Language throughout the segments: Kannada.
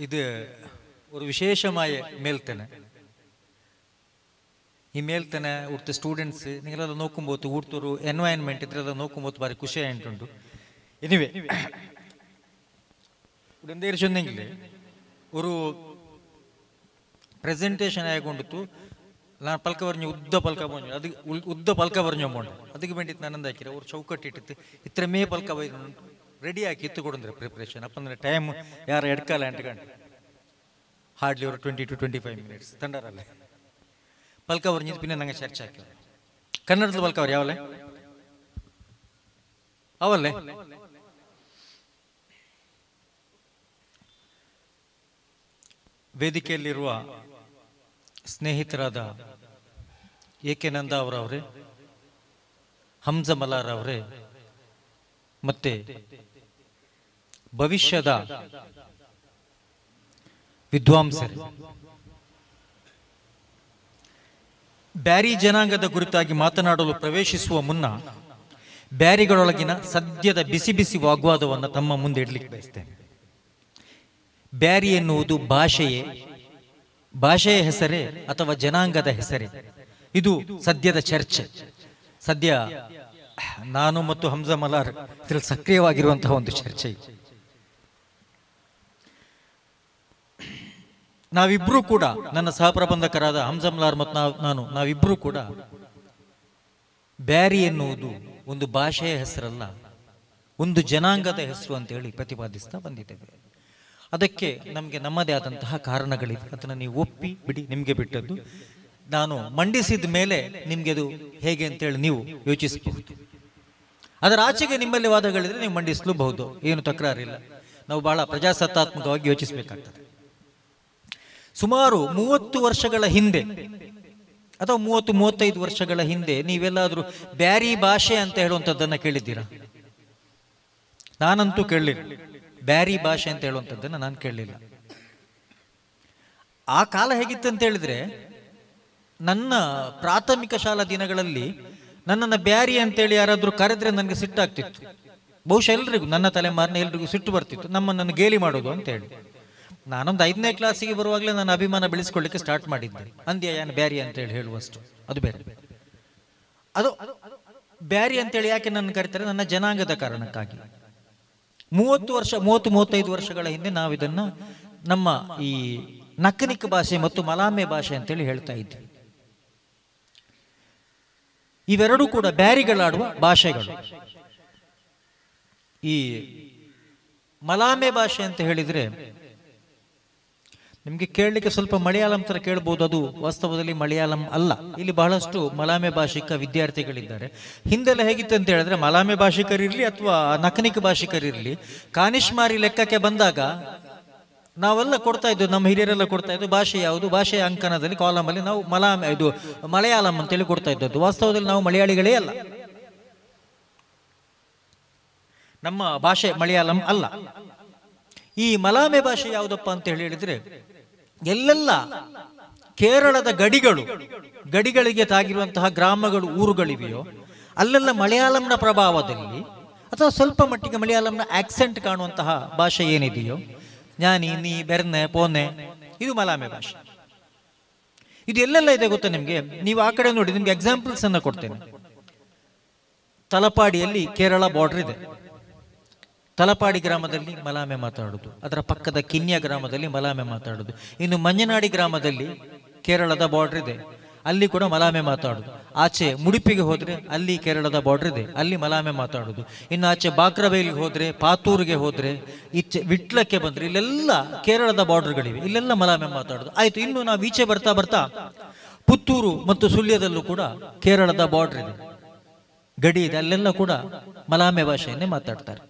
இது ஒரு விசேஷമായ മേൽത്തന. ഈ മേൽത്തന ഇവിടുത്തെ സ്റ്റുഡൻസ് നിങ്ങളത് നോക്കുമ്പോൾ ഇവിടുത്തെ ഒരു എൻവയൺമെന്റ് ഇതെല്ലാം നോക്കുമ്പോൾ ഭാരി ಖುಷಿಯಾയിട്ടുಂಟು. എനിവേ ഇവിടെ എന്തേലും ചൊന്നെങ്കിൽ ഒരു ಪ್ರೆಸೆಂಟೇಷನ್ ಆಗೊಂಡಿತ್ತು. ನಾನು ಪಲ್ಕ ಬರ್ഞ്ഞു ಉದ್ದ ಪಲ್ಕ ಬರ್ഞ്ഞു ಅದು ಉದ್ದ ಪಲ್ಕ ಬರ್ഞ്ഞു ಅಮೌಂಟ್ ಅದಕ್ಕೆ ಬೇണ്ടിತ್ತು ನಾನು എന്താക്കിರ ഒരു ಚೌಕಟ್ಟು ಇಟ್ಟಿತ್ತು ಇತ್ರಮೇ ಪಲ್ಕ ಬೈದು ರೆಡಿ ಆಗಿ ಇತ್ತು ಕೊಡಂದ್ರೆ ಪ್ರಿಪ್ರೇಷನ್ ಅಪ್ಪಂದ್ರೆ ಟೈಮ್ ಯಾರು ಎಡ್ಕಲ್ಲ 8 ಗಂಟೆ ಹಾರ್ಡ್ಲಿ ഒരു 20 to 25 minutes ತಂಡರಲ್ಲ ಪಲ್ಕ ಬರ್ഞ്ഞിട്ട് പിന്നെ ನಂಗೆ ಚರ್ಚೆ ಹಾಕಿಲ್ಲ. ಕನ್ನಡದ ಪಲ್ಕ ಅವರು ಯಾವಲ್ಲೇ ಅವಲ್ಲೇ ವೇದಿಕೆಯಲ್ಲಿರುವ ಸ್ನೇಹಿತರಾದ ಎ.ಕೆ. ನಂದಾ ಅವರವರೇ, ಹಂಸ ಮಲಾರ್ ಅವರೇ, ಮತ್ತೆ ಭವಿಷ್ಯದ ವಿದ್ವಾಂಸರೇ, ಬ್ಯಾರಿ ಜನಾಂಗದ ಕುರಿತಾಗಿ ಮಾತನಾಡಲು ಪ್ರವೇಶಿಸುವ ಮುನ್ನ ಬ್ಯಾರಿಗಳೊಳಗಿನ ಸದ್ಯದ ಬಿಸಿ ಬಿಸಿ ವಾಗ್ವಾದವನ್ನು ತಮ್ಮ ಮುಂದೆ ಇಡಲಿಕ್ಕೆ ಬಯಸ್ತೇನೆ. ಬ್ಯಾರಿ ಎನ್ನುವುದು ಭಾಷೆಯ ಹೆಸರೇ ಅಥವಾ ಜನಾಂಗದ ಹೆಸರೇ? ಇದು ಸದ್ಯದ ಚರ್ಚೆ. ಸದ್ಯ ನಾನು ಮತ್ತು ಹಂಸ ಮಲಾರ್ ಇದರಲ್ಲಿ ಸಕ್ರಿಯವಾಗಿರುವಂತಹ ಒಂದು ಚರ್ಚೆ. ನಾವಿಬ್ರು ಕೂಡ, ನನ್ನ ಸಹಪ್ರಬಂಧಕರಾದ ಹಂಸ ಮಲಾರ್ ಮತ್ತು ನಾವಿಬ್ರು ಕೂಡ ಬ್ಯಾರಿ ಎನ್ನುವುದು ಒಂದು ಭಾಷೆಯ ಹೆಸರಲ್ಲ, ಒಂದು ಜನಾಂಗದ ಹೆಸರು ಅಂತೇಳಿ ಪ್ರತಿಪಾದಿಸ್ತಾ ಬಂದಿದ್ದೇವೆ. ಅದಕ್ಕೆ ನಮಗೆ ನಮ್ಮದೇ ಆದಂತಹ ಕಾರಣಗಳಿವೆ. ಅದನ್ನು ನೀವು ಒಪ್ಪಿ ಬಿಡಿ, ನಿಮಗೆ ಬಿಟ್ಟದ್ದು. ನಾನು ಮಂಡಿಸಿದ ಮೇಲೆ ನಿಮಗೆ ಅದು ಹೇಗೆ ಅಂತೇಳಿ ನೀವು ಯೋಚಿಸಬಹುದು. ಅದರ ಆಚೆಗೆ ನಿಮ್ಮಲ್ಲಿ ವಾದಗಳಿದ್ರೆ ನೀವು ಮಂಡಿಸಲೂಬಹುದು, ಏನು ತಕರಾರಿಲ್ಲ. ನಾವು ಬಹಳ ಪ್ರಜಾಸತ್ತಾತ್ಮಕವಾಗಿ ಯೋಚಿಸಬೇಕಾಗ್ತದೆ. ಸುಮಾರು 30 ವರ್ಷಗಳ ಹಿಂದೆ ಅಥವಾ 30-35 ವರ್ಷಗಳ ಹಿಂದೆ ನೀವೆಲ್ಲಾದರೂ ಬ್ಯಾರಿ ಭಾಷೆ ಅಂತ ಹೇಳುವಂಥದ್ದನ್ನು ಕೇಳಿದ್ದೀರಾ? ನಾನಂತೂ ಕೇಳಲಿಲ್ಲ. ಬ್ಯಾರಿ ಭಾಷೆ ಅಂತ ಹೇಳುವಂಥದ್ದನ್ನು ನಾನು ಕೇಳಲಿಲ್ಲ. ಆ ಕಾಲ ಹೇಗಿತ್ತು ಅಂತ ಹೇಳಿದ್ರೆ, ನನ್ನ ಪ್ರಾಥಮಿಕ ಶಾಲಾ ದಿನಗಳಲ್ಲಿ ನನ್ನನ್ನು ಬ್ಯಾರಿ ಅಂತೇಳಿ ಯಾರಾದರೂ ಕರೆದ್ರೆ ನನಗೆ ಸಿಟ್ಟಾಗ್ತಿತ್ತು. ಬಹುಶಃ ಎಲ್ರಿಗೂ, ನನ್ನ ತಲೆಮಾರಿನ ಎಲ್ರಿಗೂ ಸಿಟ್ಟು ಬರ್ತಿತ್ತು, ನನ್ನನ್ನು ಗೇಲಿ ಮಾಡೋದು ಅಂತೇಳಿ. ನಾನೊಂದು 5ನೇ ಕ್ಲಾಸಿಗೆ ಬರುವಾಗಲೇ ನನ್ನ ಅಭಿಮಾನ ಬೆಳೆಸ್ಕೊಳ್ಳಿಕ್ಕೆ ಸ್ಟಾರ್ಟ್ ಮಾಡಿದ್ದೆ. ಅಂದ್ಯ ಏನು ಬ್ಯಾರಿ ಅಂತೇಳಿ ಹೇಳುವಷ್ಟು, ಅದು ಬೇರೆ. ಅದು ಬ್ಯಾರಿ ಅಂತೇಳಿ ಯಾಕೆ ನನ್ನ ಕರೀತಾರೆ? ನನ್ನ ಜನಾಂಗದ ಕಾರಣಕ್ಕಾಗಿ. 30-35 ವರ್ಷಗಳ ಹಿಂದೆ ನಾವು ಇದನ್ನ ನಮ್ಮ ಈ ನಕ್ಕನಿಕ್ ಭಾಷೆ ಮತ್ತು ಮಲಾಮೆ ಭಾಷೆ ಅಂತೇಳಿ ಹೇಳ್ತಾ ಇದ್ವಿ. ಇವೆರಡೂ ಕೂಡ ಬ್ಯಾರಿಗಳಾಡುವ ಭಾಷೆಗಳು. ಈ ಮಲಾಮೆ ಭಾಷೆ ಅಂತ ಹೇಳಿದ್ರೆ ನಿಮ್ಗೆ ಕೇಳಲಿಕ್ಕೆ ಸ್ವಲ್ಪ ಮಲಯಾಳಂ ತರ ಕೇಳಬಹುದು. ಅದು ವಾಸ್ತವದಲ್ಲಿ ಮಲಯಾಳಂ ಅಲ್ಲ. ಇಲ್ಲಿ ಬಹಳಷ್ಟು ಮಲಾಮೆ ಭಾಷಿಕ ವಿದ್ಯಾರ್ಥಿಗಳಿದ್ದಾರೆ. ಹಿಂದೆಲ್ಲ ಹೇಗಿತ್ತು ಅಂತ ಹೇಳಿದ್ರೆ, ಮಲಾಮೆ ಭಾಷಿಕರಿರ್ಲಿ ಅಥವಾ ನಕನಿಕ್ ಭಾಷಿಕರಿರ್ಲಿ, ಕಾನಿಷ್ಮಾರಿ ಲೆಕ್ಕಕ್ಕೆ ಬಂದಾಗ ನಾವೆಲ್ಲ ಕೊಡ್ತಾ ಇದ್ದು, ನಮ್ಮ ಹಿರಿಯರೆಲ್ಲ ಕೊಡ್ತಾ ಇದ್ದು ಭಾಷೆ ಯಾವುದು, ಭಾಷೆಯ ಅಂಕಣದಲ್ಲಿ ಕಾಲಮಲ್ಲಿ ನಾವು ಮಲಯಾಳಂ ಅಂತೇಳಿ ಕೊಡ್ತಾ ಇದ್ದದ್ದು. ವಾಸ್ತವದಲ್ಲಿ ನಾವು ಮಲಯಾಳಿಗಳೇ ಅಲ್ಲ, ನಮ್ಮ ಭಾಷೆ ಮಲಯಾಳಂ ಅಲ್ಲ. ಈ ಮಲಾಮೆ ಭಾಷೆ ಯಾವುದಪ್ಪ ಅಂತ ಹೇಳಿದ್ರೆ, ಎಲ್ಲೆಲ್ಲ ಕೇರಳದ ಗಡಿಗಳಿಗೆ ತಾಗಿರುವಂತಹ ಗ್ರಾಮಗಳು, ಊರುಗಳಿವೆಯೋ ಅಲ್ಲೆಲ್ಲ ಮಲಯಾಳಂನ ಪ್ರಭಾವದಲ್ಲಿ ಅಥವಾ ಸ್ವಲ್ಪ ಮಟ್ಟಿಗೆ ಮಲಯಾಳಂನ ಆಕ್ಸೆಂಟ್ ಕಾಣುವಂತಹ ಭಾಷೆ ಏನಿದೆಯೋ, ಜ್ಞಾನಿ, ನೀ, ಬೆರ್ನೆ, ಪೋನೆ, ಇದು ಮಲಾಮೆ ಭಾಷೆ. ಇದು ಎಲ್ಲೆಲ್ಲ ಇದೆ ಗೊತ್ತಾ ನಿಮ್ಗೆ? ನೀವು ಆ ಕಡೆ ನೋಡಿ, ನಿಮ್ಗೆ ಎಕ್ಸಾಂಪಲ್ಸ್ ಅನ್ನ ಕೊಡ್ತೇನೆ. ತಲಪಾಡಿಯಲ್ಲಿ ಕೇರಳ ಬಾರ್ಡರ್ ಇದೆ. ತಲಪಾಡಿ ಗ್ರಾಮದಲ್ಲಿ ಮಲಾಮೆ ಮಾತಾಡೋದು, ಅದರ ಪಕ್ಕದ ಕಿನ್ಯ ಗ್ರಾಮದಲ್ಲಿ ಮಲಾಮೆ ಮಾತಾಡೋದು. ಇನ್ನು ಮಂಜನಾಡಿ ಗ್ರಾಮದಲ್ಲಿ ಕೇರಳದ ಬಾರ್ಡರ್ ಇದೆ, ಅಲ್ಲಿ ಕೂಡ ಮಲಾಮೆ ಮಾತಾಡೋದು. ಆಚೆ ಮುಡಿಪಿಗೆ ಹೋದ್ರೆ ಅಲ್ಲಿ ಕೇರಳದ ಬಾರ್ಡರ್ ಇದೆ, ಅಲ್ಲಿ ಮಲಾಮೆ ಮಾತಾಡೋದು. ಇನ್ನು ಆಚೆ ಬಾಕ್ರಬೈಲ್ಗೆ ಹೋದ್ರೆ, ಪಾತೂರಿಗೆ ಹೋದ್ರೆ, ಈಚೆ ವಿಟ್ಲಕ್ಕೆ ಬಂದ್ರೆ, ಇಲ್ಲೆಲ್ಲ ಕೇರಳದ ಬಾರ್ಡರ್ಗಳಿವೆ, ಇಲ್ಲೆಲ್ಲ ಮಲಾಮೆ ಮಾತಾಡೋದು. ಆಯ್ತು, ಇನ್ನು ನಾವು ಈಚೆ ಬರ್ತಾ ಬರ್ತಾ ಪುತ್ತೂರು ಮತ್ತು ಸುಳ್ಯದಲ್ಲೂ ಕೂಡ ಕೇರಳದ ಬಾರ್ಡರ್ ಇದೆ, ಗಡಿ ಇದೆ, ಅಲ್ಲೆಲ್ಲ ಕೂಡ ಮಲಾಮೆ ಭಾಷೆಯನ್ನೇ ಮಾತಾಡ್ತಾರೆ.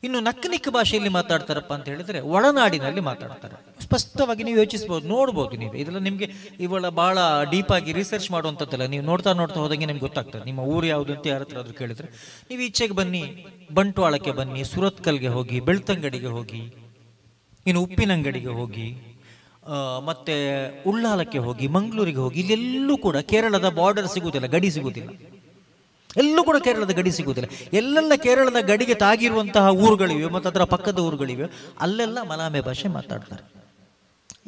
ಇನ್ನು ನಕ್ಕನಿಕ್ ಭಾಷೆಯಲ್ಲಿ ಮಾತಾಡ್ತಾರಪ್ಪ ಅಂತ ಹೇಳಿದ್ರೆ ಒಳನಾಡಿನಲ್ಲಿ ಮಾತಾಡ್ತಾರೆ. ಸ್ಪಷ್ಟವಾಗಿ ನೀವು ಯೋಚಿಸಬಹುದು, ನೋಡ್ಬೋದು ನೀವು. ಇದೆಲ್ಲ ನಿಮಗೆ ಇವಳ ಬಹಳ ಡೀಪ್ ಆಗಿ ರಿಸರ್ಚ್ ಮಾಡುವಂಥದ್ದಲ್ಲ. ನೀವು ನೋಡ್ತಾ ಹೋದಂಗೆ ನಿಮ್ಗೆ ಗೊತ್ತಾಗ್ತದೆ. ನಿಮ್ಮ ಊರು ಯಾವುದು ಅಂತ ಯಾರ ಹತ್ರ ಆದ್ರೂ ಕೇಳಿದ್ರೆ, ನೀವು ಈಚೆಗೆ ಬನ್ನಿ, ಬಂಟ್ವಾಳಕ್ಕೆ ಬನ್ನಿ, ಸುರತ್ಕಲ್ಗೆ ಹೋಗಿ, ಬೆಳ್ತಂಗಡಿಗೆ ಹೋಗಿ, ಇನ್ನು ಉಪ್ಪಿನಂಗಡಿಗೆ ಹೋಗಿ, ಮತ್ತೆ ಉಳ್ಳಾಲಕ್ಕೆ ಹೋಗಿ, ಮಂಗಳೂರಿಗೆ ಹೋಗಿ, ಇಲ್ಲೆಲ್ಲೂ ಕೂಡ ಕೇರಳದ ಬಾರ್ಡರ್ ಸಿಗುವುದಿಲ್ಲ, ಗಡಿ ಸಿಗುವುದಿಲ್ಲ. ಎಲ್ಲೂ ಕೂಡ ಕೇರಳದ ಗಡಿ ಸಿಗುವುದಿಲ್ಲ. ಎಲ್ಲೆಲ್ಲ ಕೇರಳದ ಗಡಿಗೆ ತಾಗಿರುವಂತಹ ಊರುಗಳಿವೆ ಮತ್ತು ಅದರ ಪಕ್ಕದ ಊರುಗಳಿವೆ, ಅಲ್ಲೆಲ್ಲ ಮಲಾಮೆ ಭಾಷೆ ಮಾತಾಡ್ತಾರೆ.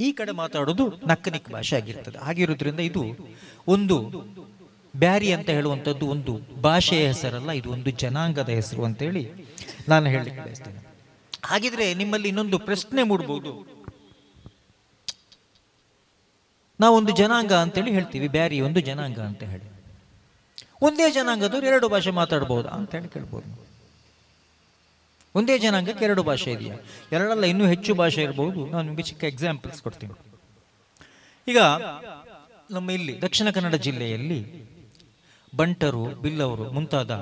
ಈ ಕಡೆ ಮಾತಾಡೋದು ನಕ್ಕನಿಕ್ ಭಾಷೆ ಆಗಿರ್ತದೆ. ಹಾಗಿರೋದ್ರಿಂದ ಇದು ಒಂದು ಬ್ಯಾರಿ ಅಂತ ಹೇಳುವಂಥದ್ದು ಒಂದು ಭಾಷೆಯ ಹೆಸರಲ್ಲ, ಇದು ಒಂದು ಜನಾಂಗದ ಹೆಸರು ಅಂತೇಳಿ ನಾನು ಹೇಳಲಿಕ್ಕೆ ಬಯಸ್ತೇನೆ. ಹಾಗಿದ್ರೆ ನಿಮ್ಮಲ್ಲಿ ಇನ್ನೊಂದು ಪ್ರಶ್ನೆ ಮೂಡ್ಬೋದು, ನಾವೊಂದು ಜನಾಂಗ ಅಂತೇಳಿ ಹೇಳ್ತೀವಿ, ಬ್ಯಾರಿ ಒಂದು ಜನಾಂಗ ಅಂತ ಹೇಳಿ, ಒಂದೇ ಜನಾಂಗದವ್ರು ಎರಡು ಭಾಷೆ ಮಾತಾಡ್ಬೋದಾ ಅಂತ ಹೇಳಿ ಕೇಳ್ಬೋದು. ಒಂದೇ ಜನಾಂಗಕ್ಕೆ ಎರಡು ಭಾಷೆ ಇದೆಯಾ? ಎರಡಲ್ಲ, ಇನ್ನೂ ಹೆಚ್ಚು ಭಾಷೆ ಇರಬಹುದು. ನಾನು ನಿಮಗೆ ಚಿಕ್ಕ ಎಕ್ಸಾಂಪಲ್ಸ್ ಕೊಡ್ತೀನಿ. ಈಗ ನಮ್ಮ ಇಲ್ಲಿ ದಕ್ಷಿಣ ಕನ್ನಡ ಜಿಲ್ಲೆಯಲ್ಲಿ ಬಂಟರು, ಬಿಲ್ಲವರು ಮುಂತಾದ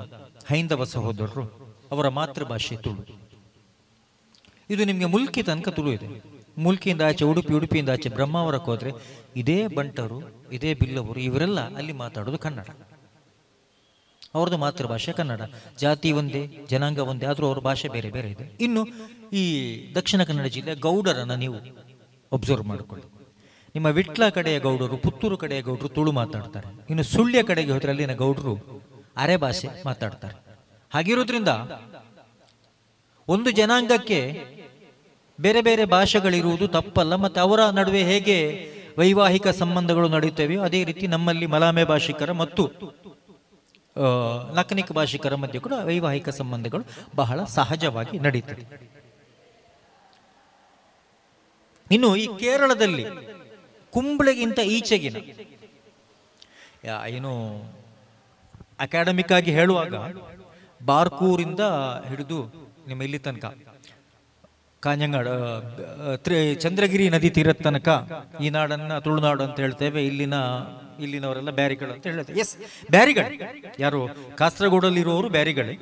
ಹೈಂದವ ಸಹೋದರರು, ಅವರ ಮಾತೃಭಾಷೆ ತುಳು. ಇದು ನಿಮಗೆ ಮುಲ್ಕಿ ತನಕ ತುಳು ಇದೆ. ಮುಲ್ಕಿಯಿಂದ ಆಚೆ ಉಡುಪಿ, ಉಡುಪಿಯಿಂದ ಆಚೆ ಬ್ರಹ್ಮಾವರಕ್ಕೆ ಹೋದ್ರೆ ಇದೇ ಬಂಟರು, ಇದೇ ಬಿಲ್ಲವರು, ಇವರೆಲ್ಲ ಅಲ್ಲಿ ಮಾತಾಡೋದು ಕನ್ನಡ. ಅವ್ರದ್ದು ಮಾತೃಭಾಷೆ ಕನ್ನಡ. ಜಾತಿ ಒಂದೇ, ಜನಾಂಗ ಒಂದೇ, ಆದರೂ ಅವ್ರ ಭಾಷೆ ಬೇರೆ ಬೇರೆ ಇದೆ. ಇನ್ನು ಈ ದಕ್ಷಿಣ ಕನ್ನಡ ಜಿಲ್ಲೆ ಗೌಡರನ್ನು ನೀವು ಒಬ್ಸರ್ವ್ ಮಾಡಿಕೊಳ್ಳಿ. ನಿಮ್ಮ ವಿಟ್ಲ ಕಡೆಯ ಗೌಡರು, ಪುತ್ತೂರು ಕಡೆಯ ಗೌಡರು ತುಳು ಮಾತಾಡ್ತಾರೆ. ಇನ್ನು ಸುಳ್ಯ ಕಡೆಗೆ ಹೋದ್ರೆ ಅಲ್ಲಿನ ಗೌಡರು ಅರೆ ಭಾಷೆ ಮಾತಾಡ್ತಾರೆ. ಹಾಗಿರೋದ್ರಿಂದ ಒಂದು ಜನಾಂಗಕ್ಕೆ ಬೇರೆ ಬೇರೆ ಭಾಷೆಗಳಿರುವುದು ತಪ್ಪಲ್ಲ. ಮತ್ತು ಅವರ ನಡುವೆ ಹೇಗೆ ವೈವಾಹಿಕ ಸಂಬಂಧಗಳು ನಡೆಯುತ್ತವೆಯೋ ಅದೇ ರೀತಿ ನಮ್ಮಲ್ಲಿ ಮಲಾಮೆ ಭಾಷಿಕರ ಮತ್ತು ನಕನಿಕ್ ಭಾಷಿಕರ ಮಧ್ಯೆ ಕೂಡ ವೈವಾಹಿಕ ಸಂಬಂಧಗಳು ಬಹಳ ಸಹಜವಾಗಿ ನಡೀತದೆ. ಇನ್ನು ಈ ಕೇರಳದಲ್ಲಿ ಕುಂಬಳೆಗಿಂತ ಈಚೆಗಿನ ಏನು ಅಕಾಡೆಮಿಕ್ ಆಗಿ ಹೇಳುವಾಗ ಬಾರ್ಕೂರಿಂದ ಹಿಡಿದು ನಿಮ್ಮ ಇಲ್ಲಿ ತನಕ ಕಾಂಜಂಗಾಡ, ಚಂದ್ರಗಿರಿ ನದಿ ತೀರದ ತನಕ ಈ ನಾಡನ್ನ ತುಳುನಾಡು ಅಂತ ಹೇಳ್ತೇವೆ. ಇಲ್ಲಿನವರೆಲ್ಲ ಬ್ಯಾರಿಗಳು ಅಂತ ಹೇಳ್ತೇವೆ. ಎಸ್, ಬ್ಯಾರಿಗಳು. ಯಾರು ಕಾಸರಗೋಡಲ್ಲಿರುವವರು ಬ್ಯಾರಿಗಳೇ,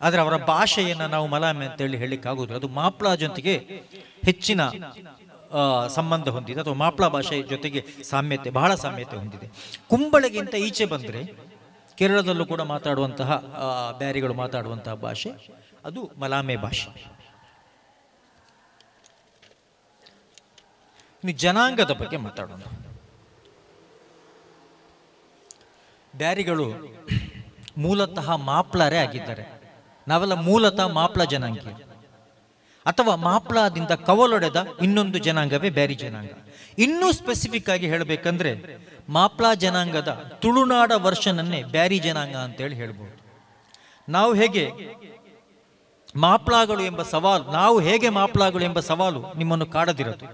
ಆದರೆ ಅವರ ಭಾಷೆಯನ್ನು ನಾವು ಮಲಾಮೆ ಅಂತೇಳಿ ಹೇಳಲಿಕ್ಕಾಗೋದು. ಅದು ಮಾಪ್ಲಾ ಜೊತೆಗೆ ಹೆಚ್ಚಿನ ಸಂಬಂಧ ಹೊಂದಿದೆ, ಅಥವಾ ಮಾಪ್ಲಾ ಭಾಷೆ ಜೊತೆಗೆ ಸಾಮ್ಯತೆ, ಬಹಳ ಸಾಮ್ಯತೆ ಹೊಂದಿದೆ. ಕುಂಬಳೆಗಿಂತ ಈಚೆ ಬಂದರೆ ಕೇರಳದಲ್ಲೂ ಕೂಡ ಮಾತಾಡುವಂತಹ ಬ್ಯಾರಿಗಳು ಮಾತಾಡುವಂತಹ ಭಾಷೆ ಅದು ಮಲಾಮೆ ಭಾಷೆ. ಇನ್ನು ಜನಾಂಗದ ಬಗ್ಗೆ ಮಾತಾಡೋಣ. ಬ್ಯಾರಿಗಳು ಮೂಲತಃ ಮಾಪ್ಲಾರೇ ಆಗಿದ್ದಾರೆ. ನಾವೆಲ್ಲ ಮೂಲತಃ ಮಾಪ್ಲಾ ಜನಾಂಗ, ಅಥವಾ ಮಾಪ್ಲಾದಿಂದ ಕವಲೊಡೆದ ಇನ್ನೊಂದು ಜನಾಂಗವೇ ಬ್ಯಾರಿ ಜನಾಂಗ. ಇನ್ನೂ ಸ್ಪೆಸಿಫಿಕ್ ಆಗಿ ಹೇಳಬೇಕಂದ್ರೆ ಮಾಪ್ಲಾ ಜನಾಂಗದ ತುಳುನಾಡ ವರ್ಷನನ್ನೇ ಬ್ಯಾರಿ ಜನಾಂಗ ಅಂತೇಳಿ ಹೇಳ್ಬೋದು. ನಾವು ಹೇಗೆ ಮಾಪ್ಲಾಗಳು ಎಂಬ ಸವಾಲು ನಿಮ್ಮನ್ನು ಕಾಡದಿರದು,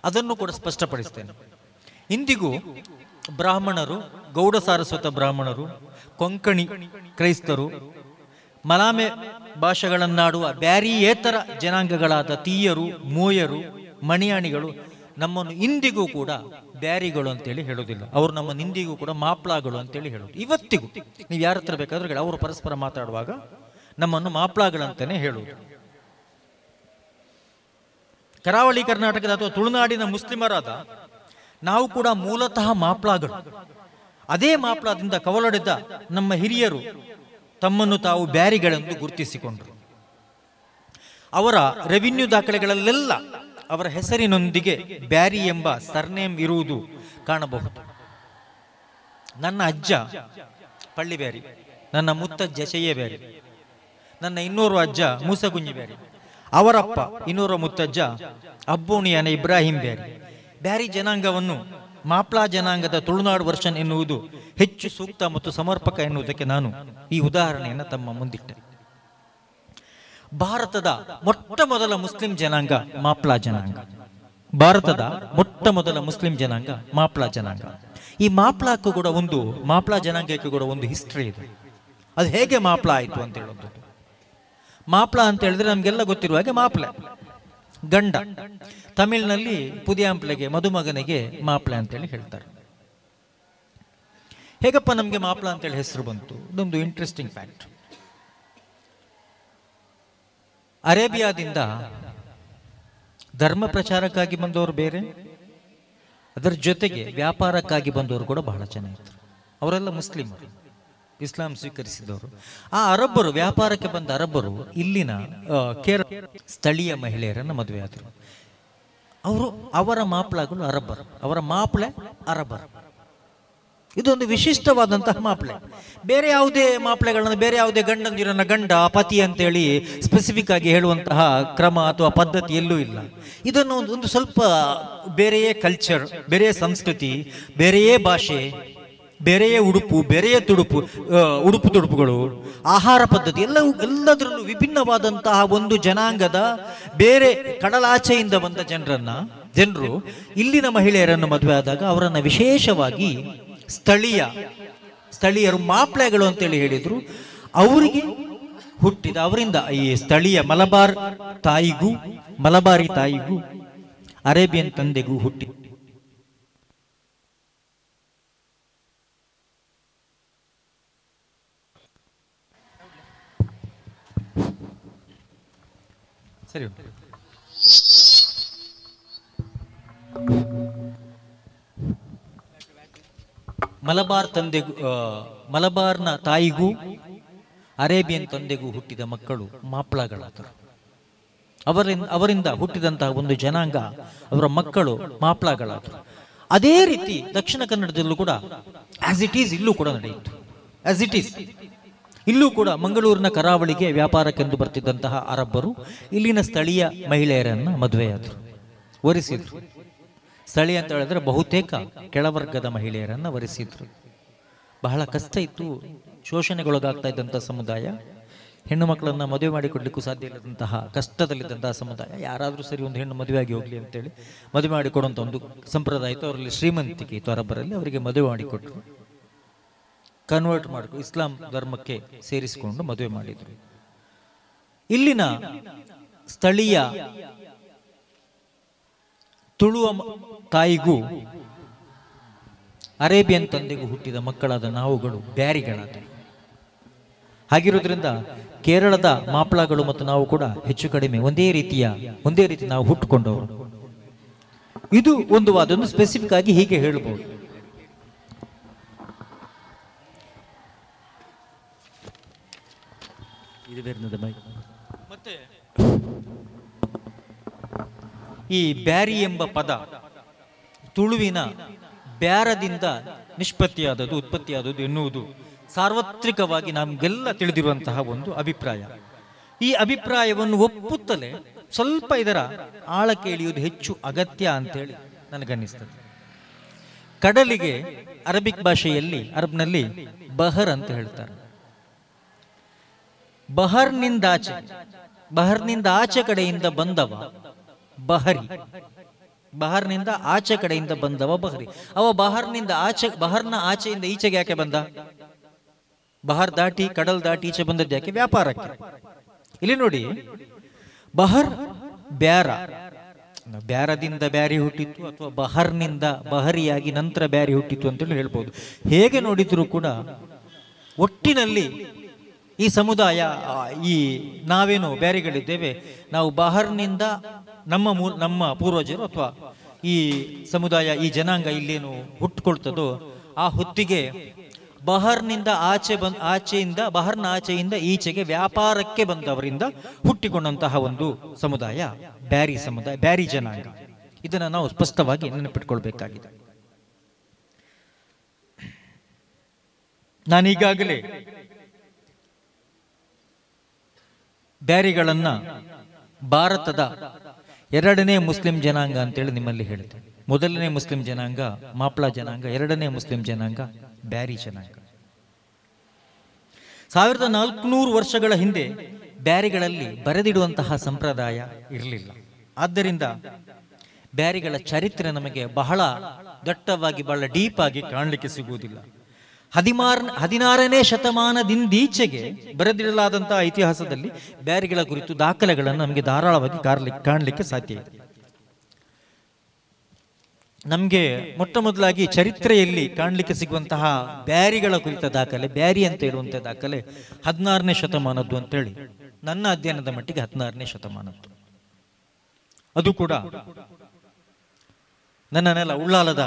ಅದನ್ನು ಕೂಡ ಸ್ಪಷ್ಟಪಡಿಸ್ತೇನೆ. ಇಂದಿಗೂ ಬ್ರಾಹ್ಮಣರು, ಗೌಡ ಸಾರಸ್ವತ ಬ್ರಾಹ್ಮಣರು, ಕೊಂಕಣಿ ಕ್ರೈಸ್ತರು, ಮಲಾಮೆ ಭಾಷೆಗಳನ್ನಾಡುವ ಬ್ಯಾರಿಯೇತರ ಜನಾಂಗಗಳಾದ ತೀಯರು, ಮೂಯರು, ಮಣಿಯಾಣಿಗಳು ನಮ್ಮನ್ನು ಇಂದಿಗೂ ಕೂಡ ಬ್ಯಾರಿಗಳು ಅಂತೇಳಿ ಹೇಳೋದಿಲ್ಲ. ಅವರು ನಮ್ಮನ್ನು ಇಂದಿಗೂ ಕೂಡ ಮಾಪ್ಲಾಗಳು ಅಂತೇಳಿ ಹೇಳೋದು. ಇವತ್ತಿಗೂ ನೀವು ಯಾರ ಹತ್ರ ಬೇಕಾದ್ರೆ ಅವರು ಪರಸ್ಪರ ಮಾತಾಡುವಾಗ ನಮ್ಮನ್ನು ಮಾಪ್ಲಾಗಳಂತಾನೆ ಹೇಳುವುದು. ಕರಾವಳಿ ಕರ್ನಾಟಕದ ಅಥವಾ ತುಳುನಾಡಿನ ಮುಸ್ಲಿಮರಾದ ನಾವು ಕೂಡ ಮೂಲತಃ ಮಾಪ್ಲಾಗಳು. ಅದೇ ಮಾಪ್ಲಾದಿಂದ ಕವಲೊಡೆದ ನಮ್ಮ ಹಿರಿಯರು ತಮ್ಮನ್ನು ತಾವು ಬ್ಯಾರಿಗಳೆಂದು ಗುರುತಿಸಿಕೊಂಡರು. ಅವರ ರೆವಿನ್ಯೂ ದಾಖಲೆಗಳಲ್ಲೆಲ್ಲ ಅವರ ಹೆಸರಿನೊಂದಿಗೆ ಬ್ಯಾರಿ ಎಂಬ ಸರ್ನೇಮ್ ಇರುವುದು ಕಾಣಬಹುದು. ನನ್ನ ಅಜ್ಜ ಪಳ್ಳಿ ಬ್ಯಾರಿ, ನನ್ನ ಮುತ್ತಜ್ಜ ಚೆಯ್ಯ ಬ್ಯಾರಿ, ನನ್ನ ಇನ್ನೋರ್ವ ಅಜ್ಜ ಮೂಸಗುಂಜಿ ಬ್ಯಾರಿ, ಅವರಪ್ಪ ಇನ್ನೋರ್ವ ಮುತ್ತಜ್ಜ ಅಬ್ಬೋಣಿಯಾನ ಇಬ್ರಾಹಿಂ ಬ್ಯಾರಿ. ಬ್ಯಾರಿ ಜನಾಂಗವನ್ನು ಮಾಪ್ಲಾ ಜನಾಂಗದ ತುಳುನಾಡು ವರ್ಷನ್ ಎನ್ನುವುದು ಹೆಚ್ಚು ಸೂಕ್ತ ಮತ್ತು ಸಮರ್ಪಕ ಎನ್ನುವುದಕ್ಕೆ ನಾನು ಈ ಉದಾಹರಣೆಯನ್ನು ತಮ್ಮ ಮುಂದಿಟ್ಟೆ. ಭಾರತದ ಮೊಟ್ಟ ಮೊದಲ ಮುಸ್ಲಿಂ ಜನಾಂಗ ಮಾಪ್ಲಾ ಜನಾಂಗ. ಭಾರತದ ಮೊಟ್ಟ ಮೊದಲ ಮುಸ್ಲಿಂ ಜನಾಂಗ ಮಾಪ್ಲಾ ಜನಾಂಗ. ಈ ಮಾಪ್ಲಾ ಜನಾಂಗಕ್ಕೆ ಕೂಡ ಒಂದು ಹಿಸ್ಟ್ರಿ ಇದೆ. ಅದು ಹೇಗೆ ಮಾಪ್ಲಾ ಆಯಿತು ಅಂತ ಹೇಳೋದು. ಮಾಪ್ಲಾ ಅಂತ ಹೇಳಿದ್ರೆ ನಮ್ಗೆಲ್ಲ ಗೊತ್ತಿರುವ ಹಾಗೆ ಮಾಪ್ಲೆ ಗಂಡ. ತಮಿಳಿನಲ್ಲಿ ಪುದಿಯಾಂಪ್ಲೆಗೆ, ಮದುಮಗನಿಗೆ ಮಾಪ್ಲೆ ಅಂತೇಳಿ ಹೇಳ್ತಾರೆ. ಹೇಗಪ್ಪ ನಮಗೆ ಮಾಪ್ಲಾ ಅಂತೇಳಿ ಹೆಸರು ಬಂತು? ಇದೊಂದು ಇಂಟ್ರೆಸ್ಟಿಂಗ್ ಫ್ಯಾಕ್ಟ್. ಅರೇಬಿಯಾದಿಂದ ಧರ್ಮ ಪ್ರಚಾರಕ್ಕಾಗಿ ಬಂದವರು ಬೇರೆ, ಅದರ ಜೊತೆಗೆ ವ್ಯಾಪಾರಕ್ಕಾಗಿ ಬಂದವರು ಕೂಡ ಬಹಳ ಜನ ಇದ್ರು. ಅವರೆಲ್ಲ ಮುಸ್ಲಿಮರು, ಇಸ್ಲಾಂ ಸ್ವೀಕರಿಸಿದವರು. ಆ ಅರಬ್ಬರು, ವ್ಯಾಪಾರಕ್ಕೆ ಬಂದ ಅರಬ್ಬರು ಇಲ್ಲಿನ ಕೇರಳ ಸ್ಥಳೀಯ ಮಹಿಳೆಯರನ್ನು ಮದುವೆ ಆದರು. ಅವರ ಮಾಪ್ಲಾಗಳು ಅರಬ್ಬರು, ಅವರ ಮಾಪ್ಲೆ ಅರಬ್ಬರು. ಇದೊಂದು ವಿಶಿಷ್ಟವಾದಂತಹ ಮಾಪ್ಲೆ. ಬೇರೆ ಯಾವುದೇ ಮಾಪ್ಲೆಗಳನ್ನು, ಬೇರೆ ಯಾವುದೇ ಗಂಡಂದಿರನ್ನ ಗಂಡ ಪತಿ ಅಂತೇಳಿ ಸ್ಪೆಸಿಫಿಕ್ ಆಗಿ ಹೇಳುವಂತಹ ಕ್ರಮ ಅಥವಾ ಪದ್ಧತಿ ಎಲ್ಲೂ ಇಲ್ಲ. ಇದನ್ನು ಒಂದು ಸ್ವಲ್ಪ ಬೇರೆಯೇ ಕಲ್ಚರ್, ಬೇರೆಯೇ ಸಂಸ್ಕೃತಿ, ಬೇರೆಯೇ ಭಾಷೆ, ಬೇರೆಯೇ ಉಡುಪು, ಬೇರೆಯೇ ಉಡುಪು ತೊಡುಪುಗಳು, ಆಹಾರ ಪದ್ಧತಿ ಎಲ್ಲದರಲ್ಲೂ ವಿಭಿನ್ನವಾದಂತಹ ಒಂದು ಜನಾಂಗದ ಬೇರೆ ಕಡಲಾಚೆಯಿಂದ ಬಂದ ಜನರು ಇಲ್ಲಿನ ಮಹಿಳೆಯರನ್ನು ಮದುವೆ ಆದಾಗ ಅವರನ್ನು ವಿಶೇಷವಾಗಿ ಸ್ಥಳೀಯರು ಮಾಪ್ಲೆಗಳು ಅಂತೇಳಿ ಹೇಳಿದ್ರು. ಅವರಿಗೆ ಹುಟ್ಟಿದ ಅವರಿಂದ ಈ ಸ್ಥಳೀಯ ಮಲಬಾರಿ ತಾಯಿಗೂ ಅರೇಬಿಯನ್ ತಂದೆಗೂ ಹುಟ್ಟಿ ಸರಿ ಉಂಟು. ಮಲಬಾರ್ನ ತಾಯಿಗೂ ಅರೇಬಿಯನ್ ತಂದೆಗೂ ಹುಟ್ಟಿದ ಮಕ್ಕಳು ಮಾಪ್ಲಗಳಾದರು. ಅವರಿಂದ ಹುಟ್ಟಿದಂತಹ ಒಂದು ಜನಾಂಗ, ಅವರ ಮಕ್ಕಳು ಮಾಪ್ಲಗಳಾದರು. ಅದೇ ರೀತಿ ದಕ್ಷಿಣ ಕನ್ನಡದಲ್ಲೂ ಕೂಡ ಆಸ್ ಇಟ್ ಈಸ್ ಇಲ್ಲೂ ಕೂಡ ನಡೆಯಿತು. ಆಸ್ ಇಟ್ ಈಸ್ ಇಲ್ಲೂ ಕೂಡ ಮಂಗಳೂರಿನ ಕರಾವಳಿಗೆ ವ್ಯಾಪಾರಕ್ಕೆಂದು ಬರ್ತಿದ್ದಂತಹ ಅರಬ್ಬರು ಇಲ್ಲಿನ ಸ್ಥಳೀಯ ಮಹಿಳೆಯರನ್ನು ಮದುವೆಯಾದರು, ವರಿಸಿದ್ರು. ಸ್ಥಳೀಯ ಅಂತ ಹೇಳಿದ್ರೆ ಬಹುತೇಕ ಕೆಳವರ್ಗದ ಮಹಿಳೆಯರನ್ನು ವರಿಸಿದ್ರು. ಬಹಳ ಕಷ್ಟ ಇತ್ತು, ಶೋಷಣೆಗೊಳಗಾಗ್ತಾ ಇದ್ದಂತಹ ಸಮುದಾಯ, ಹೆಣ್ಣು ಮಕ್ಕಳನ್ನು ಮದುವೆ ಮಾಡಿಕೊಡ್ಲಿಕ್ಕೂ ಸಾಧ್ಯ ಇಲ್ಲದಂತಹ ಕಷ್ಟದಲ್ಲಿದ್ದಂತಹ ಸಮುದಾಯ. ಯಾರಾದರೂ ಸರಿ ಒಂದು ಹೆಣ್ಣು ಮದುವೆ ಆಗಿ ಹೋಗ್ಲಿ ಅಂತೇಳಿ ಮದುವೆ ಮಾಡಿಕೊಡುವಂಥ ಒಂದು ಸಂಪ್ರದಾಯ ಇತ್ತು. ಅವರಲ್ಲಿ ಶ್ರೀಮಂತಿಕೆ ಇತ್ತು ಅರಬ್ಬರಲ್ಲಿ. ಅವರಿಗೆ ಮದುವೆ ಮಾಡಿಕೊಟ್ರು, ಕನ್ವರ್ಟ್ ಮಾಡಿಕೊಂಡು ಇಸ್ಲಾಂ ಧರ್ಮಕ್ಕೆ ಸೇರಿಸಿಕೊಂಡು ಮದುವೆ ಮಾಡಿದರು. ಇಲ್ಲಿನ ಸ್ಥಳೀಯ ತುಳುವ ತಾಯಿಗೂ ಅರೇಬಿಯನ್ ತಂದೆಗೂ ಹುಟ್ಟಿದ ಮಕ್ಕಳಾದ ನಾವುಗಳು ಬ್ಯಾರಿಗಳಾದವು. ಹಾಗಿರೋದ್ರಿಂದ ಕೇರಳದ ಮಾಪ್ಲಗಳು ಮತ್ತು ನಾವು ಕೂಡ ಹೆಚ್ಚು ಕಡಿಮೆ ಒಂದೇ ರೀತಿ ನಾವು ಹುಟ್ಟುಕೊಂಡವರು. ಇದು ಒಂದು ವಾದೊಂದು ಸ್ಪೆಸಿಫಿಕ್ ಆಗಿ ಹೀಗೆ ಹೇಳಬಹುದು. ಮತ್ತೆ ಈ ಬ್ಯಾರಿ ಎಂಬ ಪದ ತುಳುವಿನ ಬ್ಯಾರದಿಂದ ಉತ್ಪತ್ತಿಯಾದದ್ದು ಎನ್ನುವುದು ಸಾರ್ವತ್ರಿಕವಾಗಿ ನಮಗೆಲ್ಲ ತಿಳಿದಿರುವಂತಹ ಒಂದು ಅಭಿಪ್ರಾಯ. ಈ ಅಭಿಪ್ರಾಯವನ್ನು ಒಪ್ಪುತ್ತಲೇ ಸ್ವಲ್ಪ ಇದರ ಆಳಕ್ಕೆ ಇಳಿಯುವುದು ಹೆಚ್ಚು ಅಗತ್ಯ ಅಂತೇಳಿ ನನಗನ್ನಿಸ್ತದೆ. ಕಡಲಿಗೆ ಅರಬಿಕ್ ಭಾಷೆಯಲ್ಲಿ ಅರಬ್ನಲ್ಲಿ ಬಹರ್ ಅಂತ ಹೇಳ್ತಾರೆ. ಬಹರ್ನಿಂದ ಆಚೆ ಕಡೆಯಿಂದ ಬಂದವ ಬಹರಿ, ಬಹರ್ನಿಂದ ಆಚೆ ಕಡೆಯಿಂದ ಬಂದವ ಬಹರಿ. ಅವ ಬಹರ್ನ ಆಚೆಯಿಂದ ಈಚೆಗೆ ಯಾಕೆ ಬಂದ? ಬಹರ್ ದಾಟಿ ಕಡಲ್ ದಾಟಿ ಈಚೆ ಬಂದದ್ದು ಯಾಕೆ? ವ್ಯಾಪಾರಕ್ಕೆ. ಇಲ್ಲಿ ನೋಡಿ, ಬಹರ್ ಬ್ಯಾರದಿಂದ ಬ್ಯಾರಿ ಹುಟ್ಟಿತ್ತು, ಅಥವಾ ಬಹರ್ನಿಂದ ಬಹರಿಯಾಗಿ ನಂತರ ಬ್ಯಾರಿ ಹುಟ್ಟಿತ್ತು ಅಂತೇಳಿ ಹೇಳ್ಬೋದು. ಹೇಗೆ ನೋಡಿದ್ರು ಕೂಡ ಒಟ್ಟಿನಲ್ಲಿ ಈ ಸಮುದಾಯ, ಈ ನಾವೇನು ಬ್ಯಾರಿಗಳಿದ್ದೇವೆ, ನಾವು ಬಹರ್ನಿಂದ ನಮ್ಮ ಪೂರ್ವಜರು ಅಥವಾ ಈ ಸಮುದಾಯ, ಈ ಜನಾಂಗ ಇಲ್ಲೇನು ಹುಟ್ಟುಕೊಳ್ತದೋ ಆ ಹೊತ್ತಿಗೆ ಬಹರ್ನಿಂದ ಬಹರ್ನ ಆಚೆಯಿಂದ ಈಚೆಗೆ ವ್ಯಾಪಾರಕ್ಕೆ ಬಂದವರಿಂದ ಹುಟ್ಟಿಕೊಂಡಂತಹ ಒಂದು ಸಮುದಾಯ ಬ್ಯಾರಿ ಜನಾಂಗ. ಇದನ್ನು ನಾವು ಸ್ಪಷ್ಟವಾಗಿ ನೆನಪಿಟ್ಕೊಳ್ಬೇಕಾಗಿದೆ. ನಾನೀಗಾಗಲೇ ಬ್ಯಾರಿಗಳನ್ನ ಭಾರತದ ಎರಡನೇ ಮುಸ್ಲಿಂ ಜನಾಂಗ ಅಂತೇಳಿ ನಿಮ್ಮಲ್ಲಿ ಹೇಳಿದೆ. ಮೊದಲನೇ ಮುಸ್ಲಿಂ ಜನಾಂಗ ಮಾಪ್ಲಾ ಜನಾಂಗ, ಎರಡನೇ ಮುಸ್ಲಿಂ ಜನಾಂಗ ಬ್ಯಾರಿ ಜನಾಂಗ. 1400 ವರ್ಷಗಳ ಹಿಂದೆ ಬ್ಯಾರಿಗಳಲ್ಲಿ ಬರೆದಿಡುವಂತಹ ಸಂಪ್ರದಾಯ ಇರಲಿಲ್ಲ. ಆದ್ದರಿಂದ ಬ್ಯಾರಿಗಳ ಚರಿತ್ರೆ ನಮಗೆ ಬಹಳ ದಟ್ಟವಾಗಿ, ಬಹಳ ಡೀಪ್ ಆಗಿ ಕಾಣಲಿಕ್ಕೆ ಸಿಗುವುದಿಲ್ಲ. 16ನೇ ಶತಮಾನದಿಂದೀಚೆಗೆ ಬರೆದಿಡಲಾದಂತಹ ಇತಿಹಾಸದಲ್ಲಿ ಬ್ಯಾರಿಗಳ ಕುರಿತು ದಾಖಲೆಗಳನ್ನು ನಮಗೆ ಧಾರಾಳವಾಗಿ ಕಾಣಲಿಕ್ಕೆ ಸಾಧ್ಯ ಇದೆ. ನಮಗೆ ಮೊಟ್ಟ ಮೊದಲಾಗಿ ಚರಿತ್ರೆಯಲ್ಲಿ ಕಾಣಲಿಕ್ಕೆ ಸಿಗುವಂತಹ ಬ್ಯಾರಿಗಳ ಕುರಿತ ದಾಖಲೆ, ಬ್ಯಾರಿ ಅಂತ ಹೇಳುವಂತಹ ದಾಖಲೆ 16ನೇ ಶತಮಾನದ್ದು ಅಂತೇಳಿ, ನನ್ನ ಅಧ್ಯಯನದ ಮಟ್ಟಿಗೆ 16ನೇ ಶತಮಾನದ್ದು. ಅದು ಕೂಡ ನನ್ನ ನೆಲ ಉಳ್ಳಾಲದ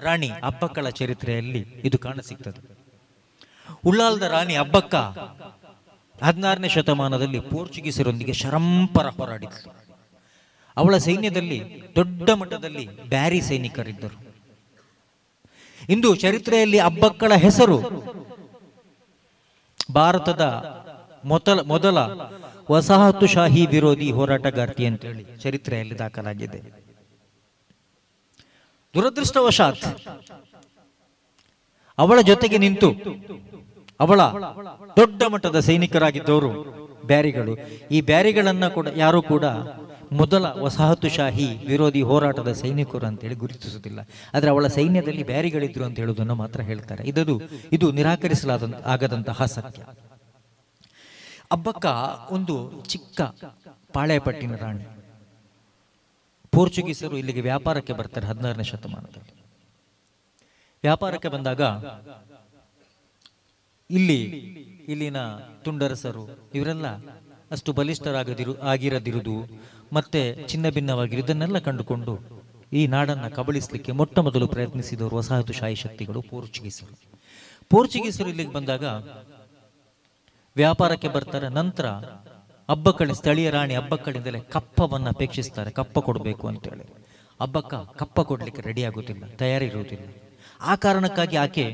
ರಾಣಿ ಅಬ್ಬಕ್ಕಳ ಚರಿತ್ರೆಯಲ್ಲಿ ಇದು ಕಾಣಸಿಗ್ತದೆ. ಉಳ್ಳಾಲದ ರಾಣಿ ಅಬ್ಬಕ್ಕ 16ನೇ ಶತಮಾನದಲ್ಲಿ ಪೋರ್ಚುಗೀಸರೊಂದಿಗೆ ಶರಂಪರ ಹೋರಾಡಿದ್ರು. ಅವಳ ಸೈನ್ಯದಲ್ಲಿ ದೊಡ್ಡ ಮಟ್ಟದಲ್ಲಿ ಬ್ಯಾರಿ ಸೈನಿಕರಿದ್ದರು. ಇಂದು ಚರಿತ್ರೆಯಲ್ಲಿ ಅಬ್ಬಕ್ಕಳ ಹೆಸರು ಭಾರತದ ಮೊದಲ ವಸಾಹತುಶಾಹಿ ವಿರೋಧಿ ಹೋರಾಟಗಾರ್ತಿ ಅಂತೇಳಿ ಚರಿತ್ರೆಯಲ್ಲಿ ದಾಖಲಾಗಿದೆ. ದುರದೃಷ್ಟವಶಾತ್ ಅವಳ ಜೊತೆಗೆ ನಿಂತು ಅವಳ ದೊಡ್ಡ ಮಟ್ಟದ ಸೈನಿಕರಾಗಿದ್ದವರು ಬ್ಯಾರಿಗಳು. ಈ ಬ್ಯಾರಿಗಳನ್ನ ಕೂಡ ಯಾರು ಕೂಡ ಮೊದಲ ವಸಾಹತುಶಾಹಿ ವಿರೋಧಿ ಹೋರಾಟದ ಸೈನಿಕರು ಅಂತೇಳಿ ಗುರುತಿಸುವುದಿಲ್ಲ. ಆದರೆ ಅವಳ ಸೈನ್ಯದಲ್ಲಿ ಬ್ಯಾರಿಗಳಿದ್ರು ಅಂತ ಹೇಳುವುದನ್ನು ಮಾತ್ರ ಹೇಳ್ತಾರೆ. ಇದು ಆಗದಂತಹ ಸತ್ಯ. ಅಬ್ಬಕ್ಕ ಒಂದು ಚಿಕ್ಕ ಪಾಳೆಯಪಟ್ಟಿನ ರಾಣಿ. ಪೋರ್ಚುಗೀಸರು ಇಲ್ಲಿಗೆ ವ್ಯಾಪಾರಕ್ಕೆ ಬರ್ತಾರೆ 16ನೇ ಶತಮಾನದಲ್ಲಿ. ವ್ಯಾಪಾರಕ್ಕೆ ಬಂದಾಗ ಇಲ್ಲಿನ ತುಂಡರಸರು ಇವರೆಲ್ಲ ಅಷ್ಟು ಆಗಿರದಿರುವುದು ಮತ್ತೆ ಚಿನ್ನ ಭಿನ್ನವಾಗಿರುವುದನ್ನೆಲ್ಲ ಕಂಡುಕೊಂಡು ಈ ನಾಡನ್ನು ಕಬಳಿಸಲಿಕ್ಕೆ ಮೊಟ್ಟ ಮೊದಲು ಪ್ರಯತ್ನಿಸಿದವರು ವಸಾಹತುಶಾಹಿ ಶಕ್ತಿಗಳು ಪೋರ್ಚುಗೀಸರು ಇಲ್ಲಿಗೆ ಬಂದಾಗ ವ್ಯಾಪಾರಕ್ಕೆ ಬರ್ತಾರೆ. ನಂತರ ಸ್ಥಳೀಯ ರಾಣಿ ಅಬ್ಬಕ್ಕಳಿಂದಲೇ ಕಪ್ಪವನ್ನು ಅಪೇಕ್ಷಿಸ್ತಾರೆ. ಕಪ್ಪ ಕೊಡಬೇಕು ಅಂತೇಳಿ. ಅಬ್ಬಕ್ಕ ಕಪ್ಪ ಕೊಡ್ಲಿಕ್ಕೆ ರೆಡಿ ಆಗುತ್ತಿಲ್ಲ, ತಯಾರಿ ಇರುವುದಿಲ್ಲ. ಆ ಕಾರಣಕ್ಕಾಗಿ ಆಕೆ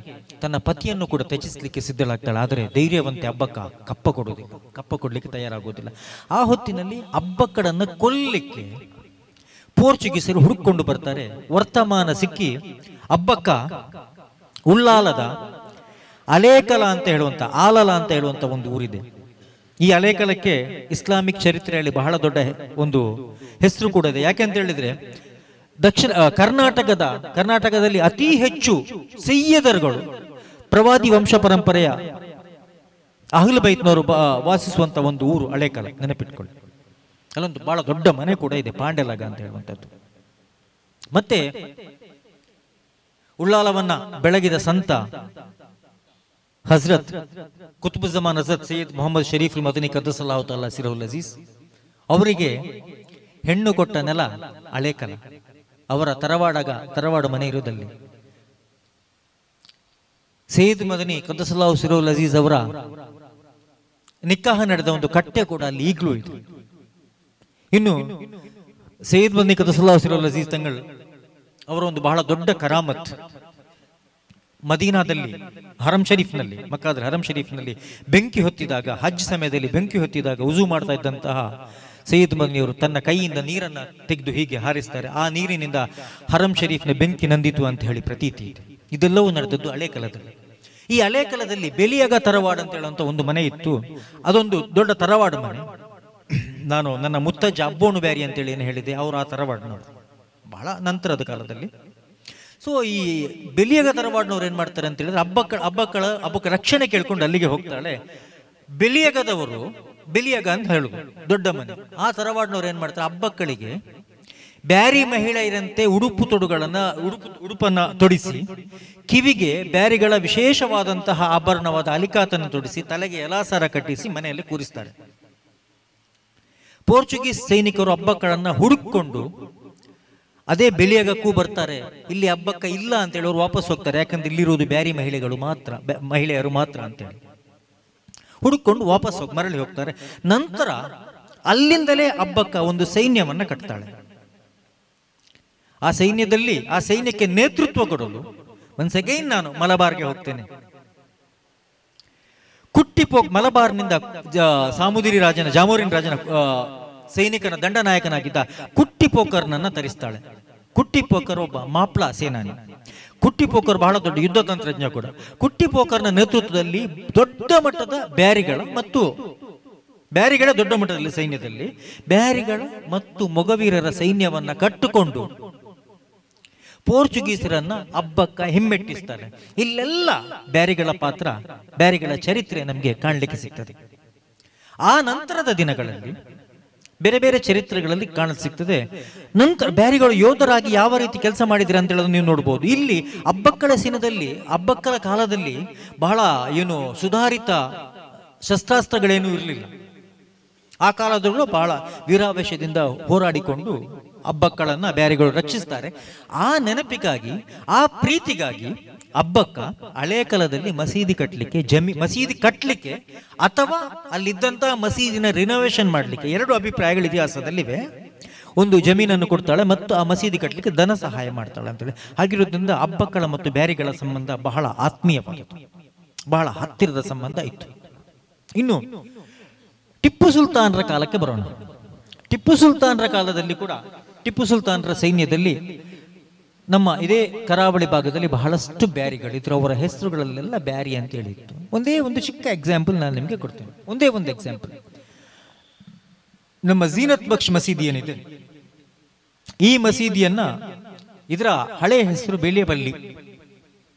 ತನ್ನ ಪತಿಯನ್ನು ಕೂಡ ತ್ಯಜಿಸಲಿಕ್ಕೆ ಸಿದ್ಧಳಾಗ್ತಾಳೆ. ಆದರೆ ಧೈರ್ಯವಂತೆ ಅಬ್ಬಕ್ಕ ಕಪ್ಪ ಕೊಡುವುದಿಲ್ಲ, ಕಪ್ಪ ಕೊಡ್ಲಿಕ್ಕೆ ತಯಾರಾಗುವುದಿಲ್ಲ. ಆ ಹೊತ್ತಿನಲ್ಲಿ ಅಬ್ಬಕ್ಕಳನ್ನು ಕೊಲ್ಲಲಿಕ್ಕೆ ಪೋರ್ಚುಗೀಸರು ಹುಡುಕೊಂಡು ಬರ್ತಾರೆ. ವರ್ತಮಾನ ಸಿಕ್ಕಿ ಅಬ್ಬಕ್ಕ ಉಳ್ಳಾಲದ ಅಲೇಕಲ ಅಂತ ಹೇಳುವಂತ ಆಲಲ ಅಂತ ಹೇಳುವಂತ ಒಂದು ಊರಿದೆ. ಈ ಅಲೇಕಲಕ್ಕೆ ಇಸ್ಲಾಮಿಕ್ ಚರಿತ್ರೆಯಲ್ಲಿ ಬಹಳ ದೊಡ್ಡ ಒಂದು ಹೆಸರು ಕೂಡ ಇದೆ. ಯಾಕೆಂತ ಹೇಳಿದ್ರೆ ಕರ್ನಾಟಕದಲ್ಲಿ ಅತಿ ಹೆಚ್ಚು ಸಯ್ಯದರ್ಗಳು ಪ್ರವಾದಿ ವಂಶ ಪರಂಪರೆಯ ಅಹ್ಲ್ ಬೈತ್ನವರು ವಾಸಿಸುವಂತ ಒಂದು ಊರು ಅಲೇಕಲ. ನೆನಪಿಟ್ಕೊಳ್ಳಿ. ಅಲ್ಲೊಂದು ಬಹಳ ದೊಡ್ಡ ಮನೆ ಕೂಡ ಇದೆ, ಪಾಂಡೆಲಗ ಅಂತ ಹೇಳುವಂಥದ್ದು. ಮತ್ತೆ ಉಳ್ಳಾಲವನ್ನ ಬೆಳಗಿದ ಸಂತ ಹಜರತ್ ಕುತುಬುಜ್ಜಮಾನ್ ಹಜರತ್ ಸೈಯದ್ ಮೊಹಮ್ಮದ್ ಶರೀಫ್ ಮದನಿ ಕದ್ದಸಲಾಹು ತಆಲಾ ಸಿರಹುಲ್ ಅಜೀಜ್ ಅವರಿಗೆ ಹೆಣ್ಣು ಕೊಟ್ಟ ನೆಲ ಅಲೇಕಲ. ಅವರ ತರವಾಡು ಮನೆ ಇರುವುದಲ್ಲಿ ಸೈಯದ್ ಮದನಿ ಕದ್ದಸಲಾಹು ಸಿರಹುಲ್ ಅಜೀಜ್ ಅವರ ನಿಕ್ಕಾಹ ನಡೆದ ಒಂದು ಕಟ್ಟೆ ಕೂಡ ಅಲ್ಲಿ ಈಗಲೂ ಇದೆ. ಇನ್ನು ಸೈಯದ್ ಮದನಿ ಕದ್ದಸಲಾಹು ಸಿರಹುಲ್ ಅಜೀಜ್ ತಂಗಳು ಅವರ ಒಂದು ಬಹಳ ದೊಡ್ಡ ಕರಾಮತ್, ಮದೀನಾದಲ್ಲಿ ಮಕ್ಕಾದ ಹರಂ ಶರೀಫ್ನಲ್ಲಿ ಬೆಂಕಿ ಹೊತ್ತಿದಾಗ, ಹಜ್ ಸಮಯದಲ್ಲಿ ಬೆಂಕಿ ಹೊತ್ತಿದಾಗ ಉಜು ಮಾಡ್ತಾ ಇದ್ದಂತಹ ಸೈಯದ್ ಮದನಿಯವರು ತನ್ನ ಕೈಯಿಂದ ನೀರನ್ನ ತೆಗೆದು ಹೀಗೆ ಹಾರಿಸ್ತಾರೆ. ಆ ನೀರಿನಿಂದ ಹರಂ ಶರೀಫ್ನ ಬೆಂಕಿ ನಂದಿತು ಅಂತ ಹೇಳಿ ಪ್ರತೀತಿ ಇದೆ. ಇದೆಲ್ಲವೂ ನಡೆದದ್ದು ಅಲೇಕಲದಲ್ಲಿ. ಈ ಅಲೇಕಲದಲ್ಲಿ ಬೆಲಿಯಗ ತರವಾಡು ಅಂತ ಹೇಳುವಂತ ಒಂದು ಮನೆ ಇತ್ತು. ಅದೊಂದು ದೊಡ್ಡ ತರವಾಡು ಮನೆ. ನಾನು ನನ್ನ ಮುತ್ತಜ್ಜ ಅಬ್ಬೋಣು ಬ್ಯಾರಿ ಅಂತೇಳಿ ಏನು ಹೇಳಿದೆ, ಅವರು ಆ ತರವಾಡು ಬಹಳ ನಂತರದ ಕಾಲದಲ್ಲಿ. ಸೊ ಈ ಬೆಲಿಯಗ ತರವಾಡ್ನವ್ರು ಏನ್ ಮಾಡ್ತಾರೆ ಅಂತ ಹೇಳಿದ್ರೆ ಹಬ್ಬಕ್ಕ ರಕ್ಷಣೆ ಕೇಳ್ಕೊಂಡು ಅಲ್ಲಿಗೆ ಹೋಗ್ತಾಳೆ. ಬೆಲಿಯಗ ಅಂತ ಹೇಳುದು ದೊಡ್ಡ ಮನೆ. ಆ ತರವಾಡ್ನವ್ರು ಏನ್ ಮಾಡ್ತಾರೆ, ಹಬ್ಬಕ್ಕಳಿಗೆ ಬ್ಯಾರಿ ಮಹಿಳೆಯರಂತೆ ಉಡುಪನ್ನ ತೊಡಿಸಿ, ಕಿವಿಗೆ ಬ್ಯಾರಿಗಳ ವಿಶೇಷವಾದಂತಹ ಆಭರಣವಾದ ಅಲಿಕಾತನ್ನು ತೊಡಿಸಿ, ತಲೆಗೆ ಎಲಾಸಾರ ಕಟ್ಟಿಸಿ ಮನೆಯಲ್ಲಿ ಕೂರಿಸ್ತಾರೆ. ಪೋರ್ಚುಗೀಸ್ ಸೈನಿಕರು ಹಬ್ಬಕ್ಕಳನ್ನ ಹುಡುಕೊಂಡು ಅದೇ ಬೆಲಿಯಗಕ್ಕೂ ಬರ್ತಾರೆ. ಇಲ್ಲಿ ಹಬ್ಬಕ್ಕ ಇಲ್ಲ ಅಂತ ಹೇಳಿ ಅವ್ರು ವಾಪಸ್ ಹೋಗ್ತಾರೆ. ಯಾಕಂದ್ರೆ ಇಲ್ಲಿರುವುದು ಬ್ಯಾರಿ ಮಹಿಳೆಯರು ಮಾತ್ರ ಅಂತೇಳಿ ಹುಡುಕೊಂಡು ವಾಪಸ್ ಮರಳಿ ಹೋಗ್ತಾರೆ. ನಂತರ ಅಲ್ಲಿಂದಲೇ ಹಬ್ಬಕ್ಕ ಒಂದು ಸೈನ್ಯವನ್ನ ಕಟ್ತಾಳೆ. ಆ ಸೈನ್ಯಕ್ಕೆ ನೇತೃತ್ವ ಕೊಡಲು ಒನ್ಸ್ ಅಗೈನ್ ನಾನು ಮಲಬಾರ್ಗೆ ಹೋಗ್ತೇನೆ. ಮಲಬಾರ್ನಿಂದ ಜಾಮೋರಿನ್ ರಾಜನ ಸೈನಿಕನ ದಂಡನಾಯಕನಾಗಿದ್ದ ಕುಟ್ಟಿಪೋಕರ್ನನ್ನ ತರಿಸ್ತಾಳೆ. ಕುಟ್ಟಿಪೋಕರ್ ಒಬ್ಬ ಮಾಪ್ಲಾ ಸೇನಾನಿ. ಕುಟ್ಟಿಪೋಕರ್ ಬಹಳ ದೊಡ್ಡ ಯುದ್ಧ ತಂತ್ರಜ್ಞ ಕೂಡ. ಕುಟ್ಟಿಪೋಕರ್ನ ನೇತೃತ್ವದಲ್ಲಿ ದೊಡ್ಡ ಮಟ್ಟದ ಬ್ಯಾರಿಗಳ ದೊಡ್ಡ ಮಟ್ಟದಲ್ಲಿ ಸೈನ್ಯದಲ್ಲಿ ಬ್ಯಾರಿಗಳ ಮತ್ತು ಮೊಗವೀರರ ಸೈನ್ಯವನ್ನ ಕಟ್ಟಿಕೊಂಡು ಪೋರ್ಚುಗೀಸರನ್ನ ಹಬ್ಬಕ್ಕ ಹಿಮ್ಮೆಟ್ಟಿಸ್ತಾರೆ. ಇಲ್ಲೆಲ್ಲ ಬ್ಯಾರಿಗಳ ಚರಿತ್ರೆ ನಮಗೆ ಕಾಣಲಿಕ್ಕೆ ಸಿಗ್ತದೆ. ಆ ನಂತರದ ದಿನಗಳಲ್ಲಿ ಬೇರೆ ಬೇರೆ ಚರಿತ್ರೆಗಳಲ್ಲಿ ಕಾಣಸಿಗ್ತದೆ. ನಂತರ ಬ್ಯಾರಿಗಳು ಯೋಧರಾಗಿ ಯಾವ ರೀತಿ ಕೆಲಸ ಮಾಡಿದ್ರೆ ಅಂತ ಹೇಳೋದು ನೀವು ನೋಡ್ಬೋದು. ಇಲ್ಲಿ ಹಬ್ಬಕ್ಕಳ ಕಾಲದಲ್ಲಿ ಬಹಳ ಸುಧಾರಿತ ಶಸ್ತ್ರಾಸ್ತ್ರಗಳೇನೂ ಇರಲಿಲ್ಲ. ಆ ಕಾಲದಲ್ಲೂ ಬಹಳ ವೀರಾವೇಶದಿಂದ ಹೋರಾಡಿಕೊಂಡು ಹಬ್ಬಕ್ಕಳನ್ನ ಬ್ಯಾರಿಗಳು ರಕ್ಷಿಸ್ತಾರೆ. ಆ ನೆನಪಿಗಾಗಿ, ಆ ಪ್ರೀತಿಗಾಗಿ ಹಬ್ಬಕ್ಕ ಅಲೇಕಲದಲ್ಲಿ ಮಸೀದಿ ಕಟ್ಟಲಿಕ್ಕೆ ಅಥವಾ ಅಲ್ಲಿದ್ದಂತಹ ಮಸೀದಿನ ರಿನೋವೇಷನ್ ಮಾಡಲಿಕ್ಕೆ ಎರಡು ಅಭಿಪ್ರಾಯಗಳು ಇತಿಹಾಸದಲ್ಲಿವೆ. ಒಂದು ಜಮೀನನ್ನು ಕೊಡ್ತಾಳೆ ಮತ್ತು ಆ ಮಸೀದಿ ಕಟ್ಟಲಿಕ್ಕೆ ಧನ ಸಹಾಯ ಮಾಡ್ತಾಳೆ ಅಂತೇಳಿ. ಹಾಗಿರೋದ್ರಿಂದ ಅಬ್ಬಕ್ಕಳ ಮತ್ತು ಬ್ಯಾರಿಗಳ ಸಂಬಂಧ ಬಹಳ ಆತ್ಮೀಯವಾಗಿತ್ತು, ಬಹಳ ಹತ್ತಿರದ ಸಂಬಂಧ ಇತ್ತು. ಇನ್ನು ಟಿಪ್ಪು ಸುಲ್ತಾನರ ಕಾಲಕ್ಕೆ ಬರೋಣ. ಟಿಪ್ಪು ಸುಲ್ತಾನರ ಕಾಲದಲ್ಲಿ ಕೂಡ ಟಿಪ್ಪು ಸುಲ್ತಾನರ ಸೈನ್ಯದಲ್ಲಿ ನಮ್ಮ ಇದೇ ಕರಾವಳಿ ಭಾಗದಲ್ಲಿ ಬಹಳಷ್ಟು ಬ್ಯಾರಿಗಳಿದ್ರು. ಅವರ ಹೆಸರುಗಳಲ್ಲೆಲ್ಲ ಬ್ಯಾರಿ ಅಂತ ಹೇಳಿತ್ತು. ಒಂದೇ ಒಂದು ಚಿಕ್ಕ ಎಕ್ಸಾಂಪಲ್ ನಾನು ನಿಮಗೆ ಕೊಡ್ತೇನೆ. ಒಂದೇ ಒಂದು ಎಕ್ಸಾಂಪಲ್, ನಮ್ಮ ಝೀನತ್ ಬಕ್ಷ್ ಮಸೀದಿ ಏನಿದೆ, ಈ ಮಸೀದಿಯನ್ನ ಇದರ ಹಳೆಯ ಹೆಸರು ಬೇಲಿಯಬಲ್ಲಿ.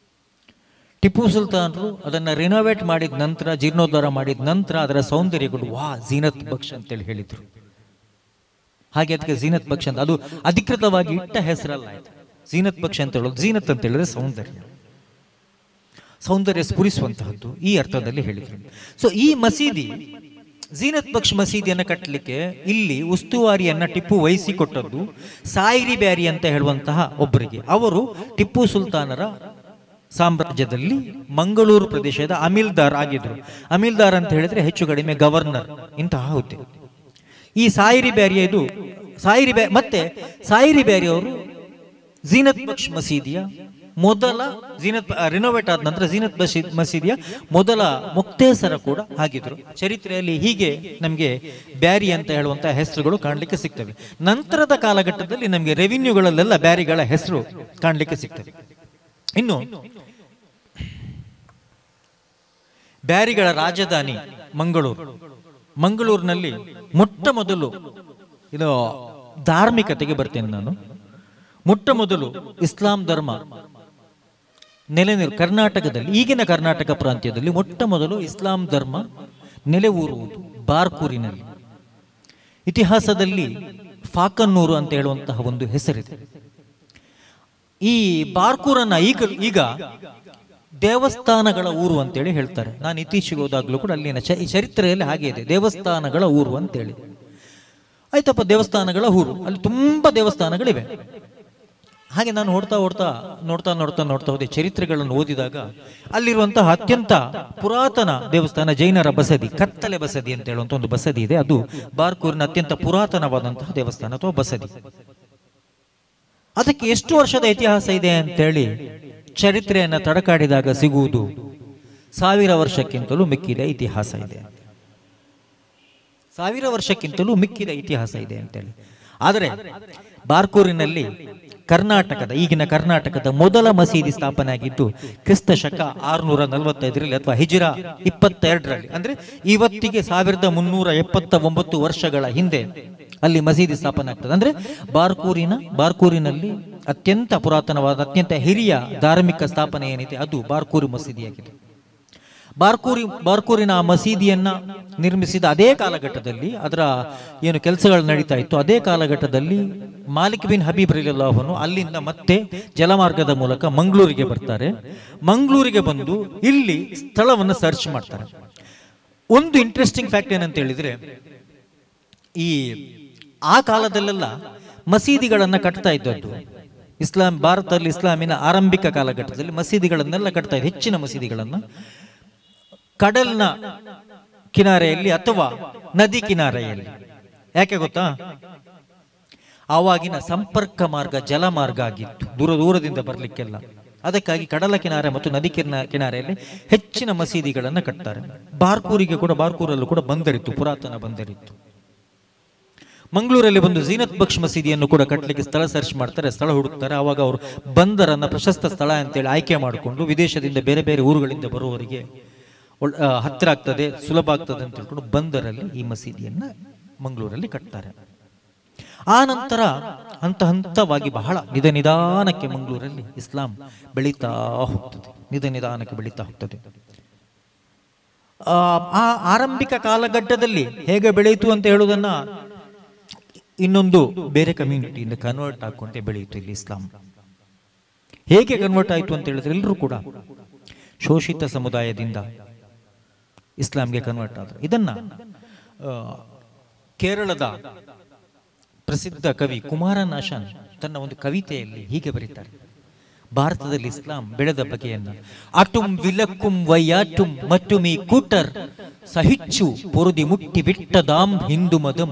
ಟಿಪ್ಪು ಸುಲ್ತಾನರು ಅದನ್ನ ರಿನೋವೇಟ್ ಮಾಡಿದ ನಂತರ, ಜೀರ್ಣೋದ್ಧಾರ ಮಾಡಿದ ನಂತರ ಅದರ ಸೌಂದರ್ಯಗಳು ಝೀನತ್ ಬಕ್ಷ್ ಅಂತೇಳಿ ಹೇಳಿದ್ರು. ಹಾಗೆ ಅದಕ್ಕೆ ಝೀನತ್ ಬಕ್ಷ್ ಅಂತ ಅದು ಅಧಿಕೃತವಾಗಿ ಇಟ್ಟ ಹೆಸರಲ್ಲ. ಝೀನತ್ ಬಕ್ಷ್ ಅಂತ ಹೇಳೋದು, ಝೀನತ್ ಅಂತ ಹೇಳಿದ್ರೆ ಸೌಂದರ್ಯ ಸ್ಫುರಿಸುವಂತಹದ್ದು, ಈ ಅರ್ಥದಲ್ಲಿ ಹೇಳಿದ್ರು. ಸೊ ಈ ಮಸೀದಿ, ಝೀನತ್ ಬಕ್ಷ್ ಮಸೀದಿಯನ್ನು ಕಟ್ಟಲಿಕ್ಕೆ ಇಲ್ಲಿ ಉಸ್ತುವಾರಿಯನ್ನ ಟಿಪ್ಪು ವಹಿಸಿಕೊಟ್ಟದ್ದು ಸಾಯಿರಿ ಬ್ಯಾರಿ ಅಂತ ಹೇಳುವಂತಹ ಒಬ್ಬರಿಗೆ. ಅವರು ಟಿಪ್ಪು ಸುಲ್ತಾನರ ಸಾಮ್ರಾಜ್ಯದಲ್ಲಿ ಮಂಗಳೂರು ಪ್ರದೇಶದ ಅಮೀಲ್ದಾರ್ ಆಗಿದ್ರು. ಅಮೀಲ್ದಾರ್ ಅಂತ ಹೇಳಿದ್ರೆ ಹೆಚ್ಚು ಕಡಿಮೆ ಗವರ್ನರ್ ಇಂತಹ ಹುದ್ದೆ. ಈ ಸಾಯಿರಿ ಬ್ಯಾರಿ ಮತ್ತೆ ಸಾಯಿರಿ ಬ್ಯಾರಿ ಅವರು ಝೀನತ್ ಬಕ್ಷ್ ಮಸೀದಿಯ ಮೊದಲ ರಿನೋವೇಟ್ ಆದ ನಂತರ ಝೀನತ್ ಮಸೀದಿಯ ಮೊದಲ ಮುಕ್ತೇಸರ ಕೂಡ ಆಗಿದ್ರು. ಚರಿತ್ರೆಯಲ್ಲಿ ಹೀಗೆ ನಮಗೆ ಬ್ಯಾರಿ ಅಂತ ಹೇಳುವಂತಹ ಹೆಸರುಗಳು ಕಾಣಲಿಕ್ಕೆ ಸಿಗ್ತವೆ. ನಂತರದ ಕಾಲಘಟ್ಟದಲ್ಲಿ ನಮಗೆ ರೆವಿನ್ಯೂಗಳಲ್ಲೆಲ್ಲ ಬ್ಯಾರಿಗಳ ಹೆಸರು ಕಾಣಲಿಕ್ಕೆ ಸಿಗ್ತವೆ. ಇನ್ನು ಬ್ಯಾರಿಗಳ ರಾಜಧಾನಿ ಮಂಗಳೂರಿನಲ್ಲಿ ಮೊಟ್ಟ ಮೊದಲು ಇದು ಧಾರ್ಮಿಕತೆಗೆ ಬರ್ತೇನೆ ನಾನು. ಮೊಟ್ಟ ಮೊದಲು ಇಸ್ಲಾಂ ಧರ್ಮ ಕರ್ನಾಟಕದಲ್ಲಿ, ಈಗಿನ ಕರ್ನಾಟಕ ಪ್ರಾಂತ್ಯದಲ್ಲಿ ಮೊಟ್ಟ ಮೊದಲು ಇಸ್ಲಾಂ ಧರ್ಮ ನೆಲೆ ಊರುವುದು ಬಾರ್ಕೂರಿನಲ್ಲಿ. ಇತಿಹಾಸದಲ್ಲಿ ಫಾಕನ್ನೂರು ಅಂತ ಹೇಳುವಂತಹ ಒಂದು ಹೆಸರಿದೆ. ಈ ಬಾರ್ಕೂರನ್ನ ಈಗ ದೇವಸ್ಥಾನಗಳ ಊರು ಅಂತೇಳಿ ಹೇಳ್ತಾರೆ. ನಾನು ಇತ್ತೀಚೆಗೆ ಹೋದಾಗ್ಲೂ ಕೂಡ ಅಲ್ಲಿನ ಚರಿತ್ರೆಯಲ್ಲಿ ಹಾಗೆ ಇದೆ, ದೇವಸ್ಥಾನಗಳ ಊರು ಅಂತೇಳಿ. ಆಯ್ತಪ್ಪ, ದೇವಸ್ಥಾನಗಳ ಊರು, ಅಲ್ಲಿ ತುಂಬಾ ದೇವಸ್ಥಾನಗಳಿವೆ. ಹಾಗೆ ನಾನು ನೋಡ್ತಾ ಹೋದೆ. ಚರಿತ್ರೆಗಳನ್ನು ಓದಿದಾಗ ಅಲ್ಲಿರುವಂತಹ ಅತ್ಯಂತ ಪುರಾತನ ದೇವಸ್ಥಾನ ಜೈನರ ಬಸದಿ, ಕತ್ತಲೆ ಬಸದಿ ಅಂತ ಹೇಳುವಂತ ಒಂದು ಬಸದಿ ಇದೆ. ಅದು ಬಾರ್ಕೂರಿನ ಅತ್ಯಂತ ಪುರಾತನವಾದಂತಹ ದೇವಸ್ಥಾನ ಅಥವಾ ಬಸದಿ. ಅದಕ್ಕೆ ಎಷ್ಟು ವರ್ಷದ ಇತಿಹಾಸ ಇದೆ ಅಂತೇಳಿ ಚರಿತ್ರೆಯನ್ನ ತಡಕಾಡಿದಾಗ ಸಿಗುವುದು 1000 ವರ್ಷಕ್ಕಿಂತಲೂ ಮಿಕ್ಕಿದ ಇತಿಹಾಸ ಇದೆ. 1000 ವರ್ಷಕ್ಕಿಂತಲೂ ಮಿಕ್ಕಿದ ಇತಿಹಾಸ ಇದೆ ಅಂತೇಳಿ. ಆದರೆ ಬಾರ್ಕೂರಿನಲ್ಲಿ ಈಗಿನ ಕರ್ನಾಟಕದ ಮೊದಲ ಮಸೀದಿ ಸ್ಥಾಪನೆ ಆಗಿದ್ದು ಕ್ರಿಸ್ತ ಶಕ 645ರಲ್ಲಿ ಅಥವಾ ಹಿಜ್ರಾ 22ರಲ್ಲಿ. ಅಂದ್ರೆ ಇವತ್ತಿಗೆ 1379 ವರ್ಷಗಳ ಹಿಂದೆ ಅಲ್ಲಿ ಮಸೀದಿ ಸ್ಥಾಪನೆ ಆಗ್ತದೆ. ಅಂದ್ರೆ ಬಾರ್ಕೂರಿನಲ್ಲಿ ಅತ್ಯಂತ ಪುರಾತನವಾದ, ಅತ್ಯಂತ ಹಿರಿಯ ಧಾರ್ಮಿಕ ಸ್ಥಾಪನೆ ಏನಿದೆ ಅದು ಬಾರ್ಕೂರು ಮಸೀದಿಯಾಗಿದೆ. ಬಾರ್ಕೂರಿನ ಆ ಮಸೀದಿಯನ್ನ ನಿರ್ಮಿಸಿದ ಅದೇ ಕಾಲಘಟ್ಟದಲ್ಲಿ, ಅದರ ಏನು ಕೆಲಸಗಳು ನಡೀತಾ ಇತ್ತು, ಅದೇ ಕಾಲಘಟ್ಟದಲ್ಲಿ ಮಾಲಿಕ್ ಬಿನ್ ಹಬೀಬ್ ರಲಿಯಲ್ಲಾಹು ಅನ್ಹು ಅಲ್ಲಿಂದ ಮತ್ತೆ ಜಲಮಾರ್ಗದ ಮೂಲಕ ಮಂಗಳೂರಿಗೆ ಬರ್ತಾರೆ. ಮಂಗಳೂರಿಗೆ ಬಂದು ಇಲ್ಲಿ ಸ್ಥಳವನ್ನು ಸರ್ಚ್ ಮಾಡ್ತಾರೆ. ಒಂದು ಇಂಟ್ರೆಸ್ಟಿಂಗ್ ಫ್ಯಾಕ್ಟ್ ಏನಂತ ಹೇಳಿದ್ರೆ, ಆ ಕಾಲದಲ್ಲೆಲ್ಲ ಮಸೀದಿಗಳನ್ನ ಕಟ್ತಾ ಇದ್ದದ್ದು ಭಾರತದಲ್ಲಿ ಇಸ್ಲಾಮಿನ ಆರಂಭಿಕ ಕಾಲಘಟ್ಟದಲ್ಲಿ ಮಸೀದಿಗಳನ್ನೆಲ್ಲ ಕಟ್ತಾ ಇದ್ದು, ಹೆಚ್ಚಿನ ಮಸೀದಿಗಳನ್ನ ಕಡಲ್ನ ಕಿನಾರೆಯಲ್ಲಿ ಅಥವಾ ನದಿ ಕಿನಾರೆಯಲ್ಲಿ. ಯಾಕೆ ಗೊತ್ತಾ? ಆವಾಗಿನ ಸಂಪರ್ಕ ಮಾರ್ಗ ಜಲಮಾರ್ಗ ಆಗಿತ್ತು, ದೂರದಿಂದ ಬರ್ಲಿಕ್ಕೆಲ್ಲ. ಅದಕ್ಕಾಗಿ ಕಡಲ ಕಿನಾರೆ ಮತ್ತು ನದಿ ಕಿನಾರೆಯಲ್ಲಿ ಹೆಚ್ಚಿನ ಮಸೀದಿಗಳನ್ನ ಕಟ್ತಾರೆ. ಬಾರ್ಕೂರಲ್ಲೂ ಕೂಡ ಬಂದರಿತ್ತು, ಪುರಾತನ ಬಂದರಿತ್ತು. ಮಂಗಳೂರಲ್ಲಿ ಬಂದು ಝೀನತ್ ಬಕ್ಷ್ ಮಸೀದಿಯನ್ನು ಕೂಡ ಕಟ್ಟಲಿಕ್ಕೆ ಸ್ಥಳ ಸರ್ಚ್ ಮಾಡ್ತಾರೆ, ಸ್ಥಳ ಹುಡುಕ್ತಾರೆ. ಆವಾಗ ಅವರು ಬಂದರನ್ನ ಪ್ರಶಸ್ತ ಸ್ಥಳ ಅಂತೇಳಿ ಆಯ್ಕೆ ಮಾಡಿಕೊಂಡು ವಿದೇಶದಿಂದ ಬೇರೆ ಬೇರೆ ಊರುಗಳಿಂದ ಬರುವವರಿಗೆ ಹತ್ತಿರ ಆಗ್ತದೆ, ಸುಲಭ ಆಗ್ತದೆ ಅಂತ ಹೇಳ್ಕೊಂಡು ಬಂದರಲ್ಲಿ ಈ ಮಸೀದಿಯನ್ನ ಮಂಗಳೂರಲ್ಲಿ ಕಟ್ತಾರೆ. ಆ ನಂತರ ಹಂತವಾಗಿ ಬಹಳ ನಿಧಾನಕ್ಕೆ ಮಂಗಳೂರಲ್ಲಿ ಇಸ್ಲಾಂ ಬೆಳೀತಾ ಹೋಗ್ತದೆ, ನಿಧಾನಕ್ಕೆ ಬೆಳೀತಾ ಹೋಗ್ತದೆ. ಆ ಆರಂಭಿಕ ಕಾಲಘಟ್ಟದಲ್ಲಿ ಹೇಗೆ ಬೆಳೆಯಿತು ಅಂತ ಹೇಳುವುದನ್ನ ಇನ್ನೊಂದು ಬೇರೆ ಕಮ್ಯುನಿಟಿಯಿಂದ ಕನ್ವರ್ಟ್ ಆಗುವಂತೆ ಬೆಳೆಯಿತು ಇಲ್ಲಿ ಇಸ್ಲಾಂ. ಹೇಗೆ ಕನ್ವರ್ಟ್ ಆಯಿತು ಅಂತ ಹೇಳಿದ್ರೆ, ಎಲ್ಲರೂ ಕೂಡ ಶೋಷಿತ ಸಮುದಾಯದಿಂದ ಇಸ್ಲಾಂಗೆ ಕನ್ವರ್ಟ್ ಆದರು. ಇದನ್ನ ಕೇರಳದ ಪ್ರಸಿದ್ಧ ಕವಿ ಕುಮಾರನಾಶನ್ ತನ್ನ ಒಂದು ಕವಿತೆಯಲ್ಲಿ ಹೀಗೆ ಬರೀತಾರೆ. ಭಾರತದಲ್ಲಿ ಇಸ್ಲಾಂ ಬೆಳೆದ ಬಗೆಯನ್ನ: ಅಟುಂ ವಿಲಕ್ಕುಂ ವಯ್ಯಾಟುಂ ಮಟ್ಟುಮಿ ಕೂಟರ್ ಸಹಿಚ್ಚು ಪೊರುದಿ ಮುಟ್ಟಿ ಬಿಟ್ಟದಾಂ ಹಿಂದು ಮದಂ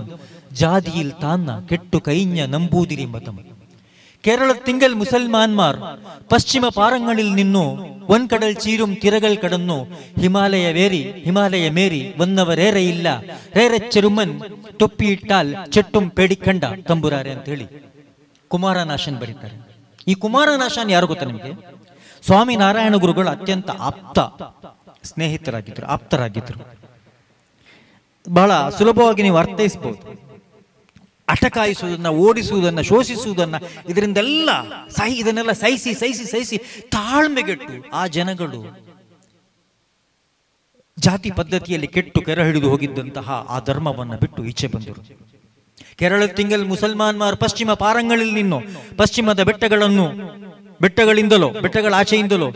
ജാതിയിൽ താന്ന കെട്ടു കൈഞ്ഞ നമ്പൂതിരി മതം. കേരളത്തിങ്കൽ മുസൽമാന്മാർ പശ്ചിമ പാറങ്ങളിൽ നിന്നു വൻകടൽ ചീരും തിരകൾ കടന്നു ഹിമാലയമേറി വന്നവരേറെയില്ല. ರೇರೆ ಚೆರುಮನ್ ತೊಪ್ಪಿಯಿಟ್ಟಾಲ್ ಚೆಟ್ಟುಂ ಪೇಡಿಕಂಡ ತಂಬುರಾರೆ ಅಂತ ಹೇಳಿ ಕುಮಾರನಾಶನ್ ಬರೀತಾರೆ. ಈ ಕುಮಾರನಾಶನ್ ಯಾರು ಗೊತ್ತಾ ನಿಮಗೆ? ಸ್ವಾಮಿ ನಾರಾಯಣ ಗುರುಗಳು ಅತ್ಯಂತ ಆಪ್ತರಾಗಿದ್ದರು. ಬಹಳ ಸುಲಭವಾಗಿ ನೀವು ಅರ್ಥೈಸಬಹುದು. ಅಟಕಾಯಿಸುವುದನ್ನ, ಓಡಿಸುವುದನ್ನ, ಶೋಷಿಸುವುದನ್ನ, ಇದನ್ನೆಲ್ಲ ಸಹಿಸಿ ತಾಳ್ಮೆಗೆಟ್ಟು ಆ ಜನಗಳು ಜಾತಿ ಪದ್ಧತಿಯಲ್ಲಿ ಕೆಟ್ಟು ಕೆರ ಹಿಡಿದು ಹೋಗಿದ್ದಂತಹ ಆ ಧರ್ಮವನ್ನು ಬಿಟ್ಟು ಈಚೆ ಬಂದರು. ಕೇರಳ ತಿಂಗಲ್ ಮುಸಲ್ಮಾನ್ಮಾರ್ ಪಶ್ಚಿಮ ಪಾರಂಗಳಲ್ಲಿ ನಿನ್ನು ಪಶ್ಚಿಮದ ಬೆಟ್ಟಗಳಿಂದಲೋ ಬೆಟ್ಟಗಳ ಆಚೆಯಿಂದಲೋ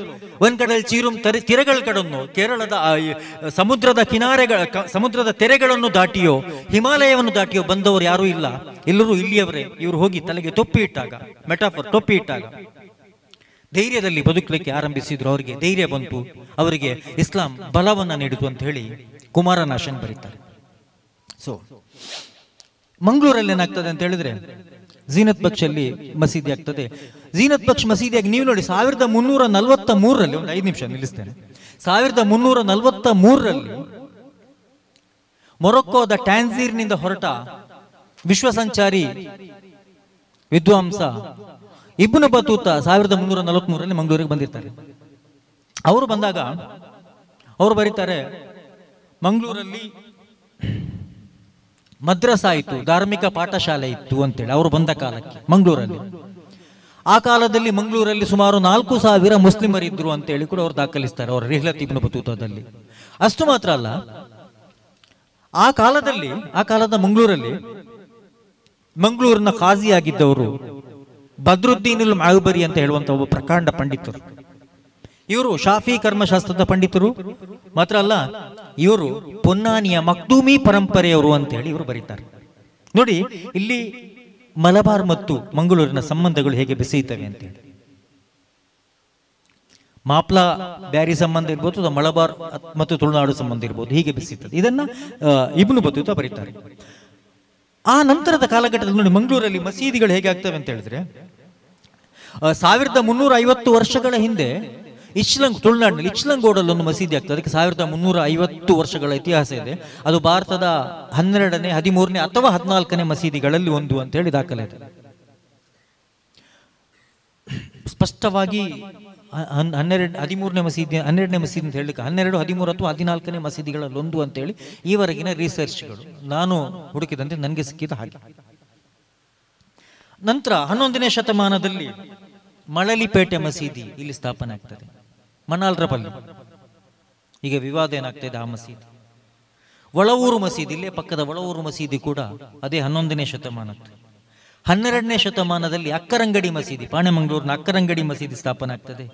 ಒಂದ್ಕಡಲ್ ಚೀರುಂ ತಿರೆಗಳ ಕಡನ್ನು ಕೇರಳದ ಸಮುದ್ರದ ತೆರೆಗಳನ್ನು ದಾಟಿಯೋ ಹಿಮಾಲಯವನ್ನು ದಾಟಿಯೋ ಬಂದವರು ಯಾರೂ ಇಲ್ಲ. ಎಲ್ಲರೂ ಇಲ್ಲಿಯವರೇ. ಇವರು ಹೋಗಿ ತಲೆಗೆ ಟೊಪ್ಪಿ ಇಟ್ಟಾಗ ಧೈರ್ಯದಲ್ಲಿ ಬದುಕಲಿಕ್ಕೆ ಆರಂಭಿಸಿದ್ರು. ಅವರಿಗೆ ಧೈರ್ಯ ಬಂತು, ಅವರಿಗೆ ಇಸ್ಲಾಂ ಬಲವನ್ನ ನೀಡಿತು ಅಂತ ಹೇಳಿ ಕುಮಾರನಾಶನ್ ಬರೀತಾರೆ. ಸೊ ಮಂಗಳೂರಲ್ಲಿ ಏನಾಗ್ತದೆ ಅಂತ ಹೇಳಿದ್ರೆ, ಝೀನತ್ ಬಕ್ಷ್ ಅಲ್ಲಿ ಮಸೀದಿ ಆಗ್ತದೆ. ಝೀನತ್ ಬಕ್ಷ್ ಮಸೀದಿಯಾಗಿ ನೀವು ನೋಡಿ 1343ರಲ್ಲಿ, ಒಂದು 5 ನಿಮಿಷ ನಿಲ್ಲಿಸ್ತೇನೆ. 1343ರಲ್ಲಿ ಮೊರೊಕ್ಕೋದ ಟ್ಯಾನ್ಜೀರ್ನಿಂದ ಹೊರಟ ವಿಶ್ವಸಂಚಾರಿ ವಿದ್ವಾಂಸ ಇಬ್ನು ಬತೂತ 1343ರಲ್ಲಿ ಮಂಗಳೂರಿಗೆ ಬಂದಿರ್ತಾರೆ. ಅವರು ಬಂದಾಗ ಅವರು ಬರೀತಾರೆ, ಮಂಗಳೂರಲ್ಲಿ ಮದ್ರಸಾ ಇತ್ತು, ಧಾರ್ಮಿಕ ಪಾಠಶಾಲೆ ಇತ್ತು ಅಂತೇಳಿ. ಅವರು ಬಂದ ಕಾಲಕ್ಕೆ ಮಂಗಳೂರಲ್ಲಿ, ಆ ಕಾಲದಲ್ಲಿ ಮಂಗಳೂರಲ್ಲಿ ಸುಮಾರು 4000 ಮುಸ್ಲಿಮರಿದ್ರು ಅಂತೇಳಿ ಕೂಡ ಅವರು ದಾಖಲಿಸ್ತಾರೆ ಅವರ ರಿಹ್ಲತ್ ಇಬ್ನು ಬತೂತದಲ್ಲಿ. ಅಷ್ಟು ಮಾತ್ರ ಅಲ್ಲ, ಆ ಕಾಲದ ಮಂಗಳೂರಿನ ಖಾಜಿ ಆಗಿದ್ದವರು ಬದ್ರುದ್ದೀನ್ ಉಲ್ ಮೌಬರಿ ಅಂತ ಹೇಳುವಂತ ಒಬ್ಬ ಪ್ರಕಾಂಡ ಪಂಡಿತರು. ಇವರು ಶಾಫಿ ಕರ್ಮಶಾಸ್ತ್ರದ ಪಂಡಿತರು ಮಾತ್ರ ಅಲ್ಲ, ಇವರು ಪೊನ್ನಾನಿಯ ಮಕ್ದೂಮಿ ಪರಂಪರೆಯವರು ಅಂತ ಹೇಳಿ ಇವರು ಬರೀತಾರೆ. ನೋಡಿ ಇಲ್ಲಿ ಮಲಬಾರ್ ಮತ್ತು ಮಂಗಳೂರಿನ ಸಂಬಂಧಗಳು ಹೇಗೆ ಬೆಸೆಯುತ್ತವೆ ಅಂತೇಳಿ. ಮಾಪ್ಲಾ ಬ್ಯಾರಿ ಸಂಬಂಧ ಇರ್ಬೋದು, ಮಲಬಾರ್ ಮತ್ತು ತುಳುನಾಡು ಸಂಬಂಧ ಇರ್ಬೋದು, ಹೀಗೆ ಬೆಸೆಯುತ್ತದೆ. ಇದನ್ನ ಇಬ್ನು ಬತೂತ ಬರೀತಾರೆ. ಆ ನಂತರದ ಕಾಲಘಟ್ಟದಲ್ಲಿ ನೋಡಿ ಮಂಗಳೂರಲ್ಲಿ ಮಸೀದಿಗಳು ಹೇಗೆ ಆಗ್ತವೆ ಅಂತ ಹೇಳಿದ್ರೆ, 1350 ವರ್ಷಗಳ ಹಿಂದೆ ತುಳುನಾಡಿನಲ್ಲಿ ಇಚ್ಲಂಗೋಡಲ್ಲಿ ಒಂದು ಮಸೀದಿ ಆಗ್ತದೆ. ಅದಕ್ಕೆ 1350 ವರ್ಷಗಳ ಇತಿಹಾಸ ಇದೆ. ಅದು ಭಾರತದ 12ನೇ, 13ನೇ ಅಥವಾ 14ನೇ ಮಸೀದಿಗಳಲ್ಲಿ ಒಂದು ಅಂತ ಹೇಳಿ ದಾಖಲೆ ಇದೆ. ಸ್ಪಷ್ಟವಾಗಿ 12ನೇ ಮಸೀದಿ ಅಂತ ಹೇಳಲಿಕ್ಕೆ 12, 13 ಅಥವಾ 14ನೇ ಮಸೀದಿಗಳಲ್ಲಿ ಒಂದು ಅಂತ ಹೇಳಿ ಈವರೆಗಿನ ರಿಸರ್ಚ್ಗಳು ನಾನು ಹುಡುಕಿದಂತೆ ನನಗೆ ಸಿಕ್ಕಿದ ಹಾಗೆ. ನಂತರ 11ನೇ ಶತಮಾನದಲ್ಲಿ ಮಳಲಿಪೇಟೆ ಮಸೀದಿ ಇಲ್ಲಿ ಸ್ಥಾಪನೆ ಆಗ್ತದೆ, ಮನಾಲ್ರ ಬಲ್ಲಿ. ಈಗ ವಿವಾದ ಏನಾಗ್ತದೆ ಆ ಮಸೀದಿ. ಒಳವೂರು ಮಸೀದಿ, ಇಲ್ಲೇ ಪಕ್ಕದ ಒಳವೂರು ಮಸೀದಿ ಕೂಡ ಅದೇ 11ನೇ ಶತಮಾನದ್ದು. 12ನೇ ಶತಮಾನದಲ್ಲಿ ಅಕ್ಕರಂಗಡಿ ಮಸೀದಿ, ಪಾಣೆಮಂಗಳೂರಿನ ಅಕ್ಕರಂಗಡಿ ಮಸೀದಿ ಸ್ಥಾಪನೆ ಆಗ್ತದೆ.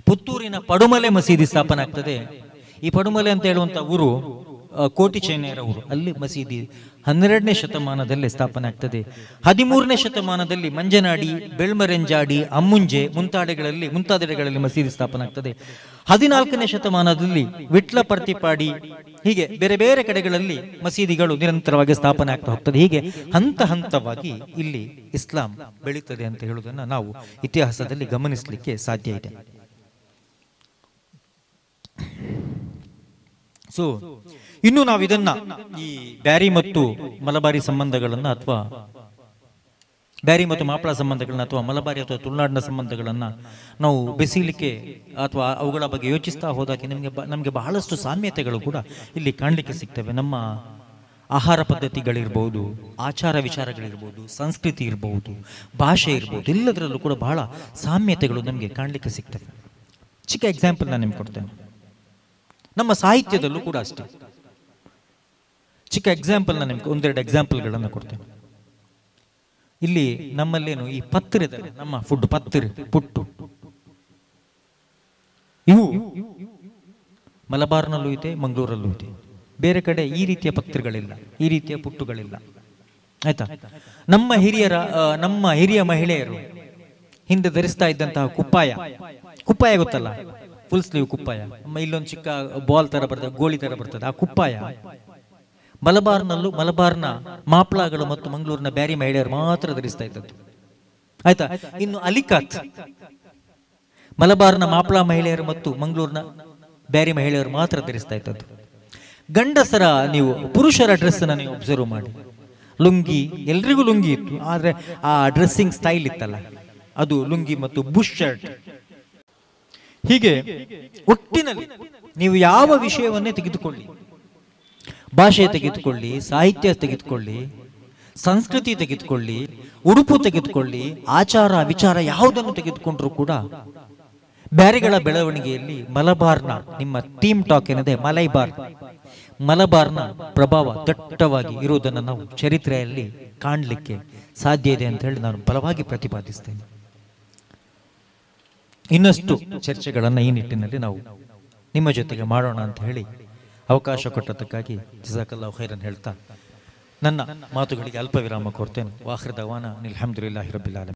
ಪುತ್ತೂರಿನ ಪಡುಮಲೆ ಮಸೀದಿ ಸ್ಥಾಪನೆ ಆಗ್ತದೆ. ಈ ಪಡುಮಲೆ ಅಂತ ಹೇಳುವಂತ ಊರು ಕೋಟಿ ಚೈನೆಯರ ಊರು. ಅಲ್ಲಿ ಮಸೀದಿ 12ನೇ ಶತಮಾನದಲ್ಲೇ ಸ್ಥಾಪನೆ ಆಗ್ತದೆ. 13ನೇ ಶತಮಾನದಲ್ಲಿ ಮಂಜನಾಡಿ, ಬೆಳ್ಮರೆಂಜಾಡಿ, ಅಮ್ಮುಂಜೆ ಮುಂತಾದೆಡೆಗಳಲ್ಲಿ ಮಸೀದಿ ಸ್ಥಾಪನೆ ಆಗ್ತದೆ. 14ನೇ ಶತಮಾನದಲ್ಲಿ ವಿಟ್ಲ ಪರ್ತಿಪಾಡಿ, ಹೀಗೆ ಬೇರೆ ಬೇರೆ ಕಡೆಗಳಲ್ಲಿ ಮಸೀದಿಗಳು ನಿರಂತರವಾಗಿ ಸ್ಥಾಪನೆ ಆಗ್ತಾ ಹೋಗ್ತದೆ. ಹೀಗೆ ಹಂತ ಹಂತವಾಗಿ ಇಲ್ಲಿ ಇಸ್ಲಾಂ ಬೆಳೀತದೆ ಅಂತ ಹೇಳುವುದನ್ನು ನಾವು ಇತಿಹಾಸದಲ್ಲಿ ಗಮನಿಸಲಿಕ್ಕೆ ಸಾಧ್ಯ ಇದೆ. ಸೊ ಇನ್ನು ನಾವು ಇದನ್ನ ಈ ಬ್ಯಾರಿ ಮತ್ತು ಮಲಬಾರಿ ಸಂಬಂಧಗಳನ್ನ, ಅಥವಾ ಬ್ಯಾರಿ ಮತ್ತು ಮಾಪ್ಲಾ ಸಂಬಂಧಗಳನ್ನ, ಅಥವಾ ಮಲಬಾರಿ ಅಥವಾ ತುಳುನಾಡಿನ ಸಂಬಂಧಗಳನ್ನ ನಾವು ಬೆಸೀಲಿಕ್ಕೆ ಅಥವಾ ಅವುಗಳ ಬಗ್ಗೆ ಯೋಚಿಸ್ತಾ ಹೋದಾಗ ನಮಗೆ ಬಹಳಷ್ಟು ಸಾಮ್ಯತೆಗಳು ಕೂಡ ಇಲ್ಲಿ ಕಾಣಲಿಕ್ಕೆ ಸಿಗ್ತವೆ. ನಮ್ಮ ಆಹಾರ ಪದ್ಧತಿಗಳಿರ್ಬೋದು, ಆಚಾರ ವಿಚಾರಗಳಿರ್ಬೋದು, ಸಂಸ್ಕೃತಿ ಇರ್ಬೋದು, ಭಾಷೆ ಇರ್ಬೋದು, ಎಲ್ಲದರಲ್ಲೂ ಕೂಡ ಬಹಳ ಸಾಮ್ಯತೆಗಳು ನಮಗೆ ಕಾಣಲಿಕ್ಕೆ ಸಿಗ್ತವೆ. ಚಿಕ್ಕ ಎಕ್ಸಾಂಪಲ್ ನಾನು ನಿಮ್ಗೆ ಕೊಡ್ತೇನೆ. ನಮ್ಮ ಸಾಹಿತ್ಯದಲ್ಲೂ ಕೂಡ ಅಷ್ಟೇ. ಚಿಕ್ಕ ಎಕ್ಸಾಂಪಲ್ ನಾನು ನಿಮ್ಗೆ ಒಂದೆರಡು ಎಕ್ಸಾಂಪಲ್ಗಳನ್ನು ಕೊಡ್ತೇನೆ. ಇಲ್ಲಿ ನಮ್ಮಲ್ಲೇನು ಈ ಪತ್ರಿದೆ, ನಮ್ಮ ಫುಡ್ ಪತ್ರಿ, ಪುಟ್ಟು, ಇವು ಮಲಬಾರ್ನಲ್ಲೂ ಇದೆ, ಮಂಗಳೂರಲ್ಲೂ ಇದೆ. ಬೇರೆ ಕಡೆ ಈ ರೀತಿಯ ಪತ್ರಿಗಳಿಲ್ಲ, ಈ ರೀತಿಯ ಪುಟ್ಟುಗಳಿಲ್ಲ. ಆಯ್ತಾ? ನಮ್ಮ ಹಿರಿಯ ಮಹಿಳೆಯರು ಹಿಂದೆ ಧರಿಸ್ತಾ ಇದ್ದಂತಹ ಕುಪ್ಪಾಯ ಗೊತ್ತಲ್ಲ, ಫುಲ್ ಸ್ಲೀವ್ ಕುಪ್ಪಾಯ. ಇಲ್ಲೊಂದು ಚಿಕ್ಕ ಬಾಲ್ ತರ ಬರ್ತದೆ, ಗೋಳಿ ತರ ಬರ್ತದೆ. ಆ ಕುಪ್ಪಾಯ ಮಲಬಾರ್ನಲ್ಲೂ ಮಲಬಾರ್ನ ಮಾಪ್ಲಾಗಳು ಮತ್ತು ಮಂಗಳೂರಿನ ಬ್ಯಾರಿ ಮಹಿಳೆಯರು ಮಾತ್ರ ಧರಿಸ್ತಾ ಇದ್ದದ್ದು. ಆಯ್ತಾ? ಇನ್ನು ಅಲಿಕಾತ್, ಮಲಬಾರ್ನ ಮಾಪ್ಲಾ ಮಹಿಳೆಯರು ಮತ್ತು ಮಂಗಳೂರಿನ ಬ್ಯಾರಿ ಮಹಿಳೆಯರು ಮಾತ್ರ ಧರಿಸ್ತಾ ಇದ್ದದ್ದು. ಗಂಡಸರ ನೀವು ಪುರುಷರ ಡ್ರೆಸ್ ಅನ್ನ ನೀವು ಅಬ್ಸರ್ವ್ ಮಾಡಿ, ಲುಂಗಿ, ಎಲ್ರಿಗೂ ಲುಂಗಿ ಇತ್ತು, ಆದ್ರೆ ಆ ಡ್ರೆಸ್ಸಿಂಗ್ ಸ್ಟೈಲ್ ಇತ್ತಲ್ಲ, ಅದು ಲುಂಗಿ ಮತ್ತು ಬುಷ್ ಶರ್ಟ್. ಹೀಗೆ ಒಟ್ಟಿನಲ್ಲಿ ನೀವು ಯಾವ ವಿಷಯವನ್ನೇ ತೆಗೆದುಕೊಳ್ಳಿ, ಭಾಷೆ ತೆಗೆದುಕೊಳ್ಳಿ, ಸಾಹಿತ್ಯ ತೆಗೆದುಕೊಳ್ಳಿ, ಸಂಸ್ಕೃತಿ ತೆಗೆದುಕೊಳ್ಳಿ, ಉಡುಪು ತೆಗೆದುಕೊಳ್ಳಿ, ಆಚಾರ ವಿಚಾರ ಯಾವುದನ್ನು ತೆಗೆದುಕೊಂಡ್ರೂ ಕೂಡ ಬ್ಯಾರಿಗಳ ಬೆಳವಣಿಗೆಯಲ್ಲಿ ಮಲಬಾರ್ನ, ನಿಮ್ಮ ಟೀಮ್ ಟಾಕ್ ಏನಿದೆ ಮಲಬಾರ್ನ ಪ್ರಭಾವ ದಟ್ಟವಾಗಿ ಇರುವುದನ್ನು ನಾವು ಚರಿತ್ರೆಯಲ್ಲಿ ಕಾಣಲಿಕ್ಕೆ ಸಾಧ್ಯ ಇದೆ ಅಂತ ಹೇಳಿ ನಾನು ಬಲವಾಗಿ ಪ್ರತಿಪಾದಿಸ್ತೇನೆ. ಇನ್ನಷ್ಟು ಚರ್ಚೆಗಳನ್ನು ಈ ನಿಟ್ಟಿನಲ್ಲಿ ನಾವು ನಿಮ್ಮ ಜೊತೆಗೆ ಮಾಡೋಣ ಅಂತ ಹೇಳಿ ಅವಕಾಶ ಕೊಟ್ಟದಕ್ಕಾಗಿ ಜಜಾಕಲ್ಲಾಹು ಖೈರನ್ ಹೇಳ್ತಾ ನನ್ನ ಮಾತುಗಳಿಗೆ ಅಲ್ಪ ವಿರಾಮ ಕೊಡ್ತೇನೆ. ವಾಖಿರ್ ದವಾನಾ ಅನಿಲ್ ಹಮ್ದುಲಿಲ್ಲಾಹಿ ರಬ್ಬಿಲ್ ಆಲಮೀನ್.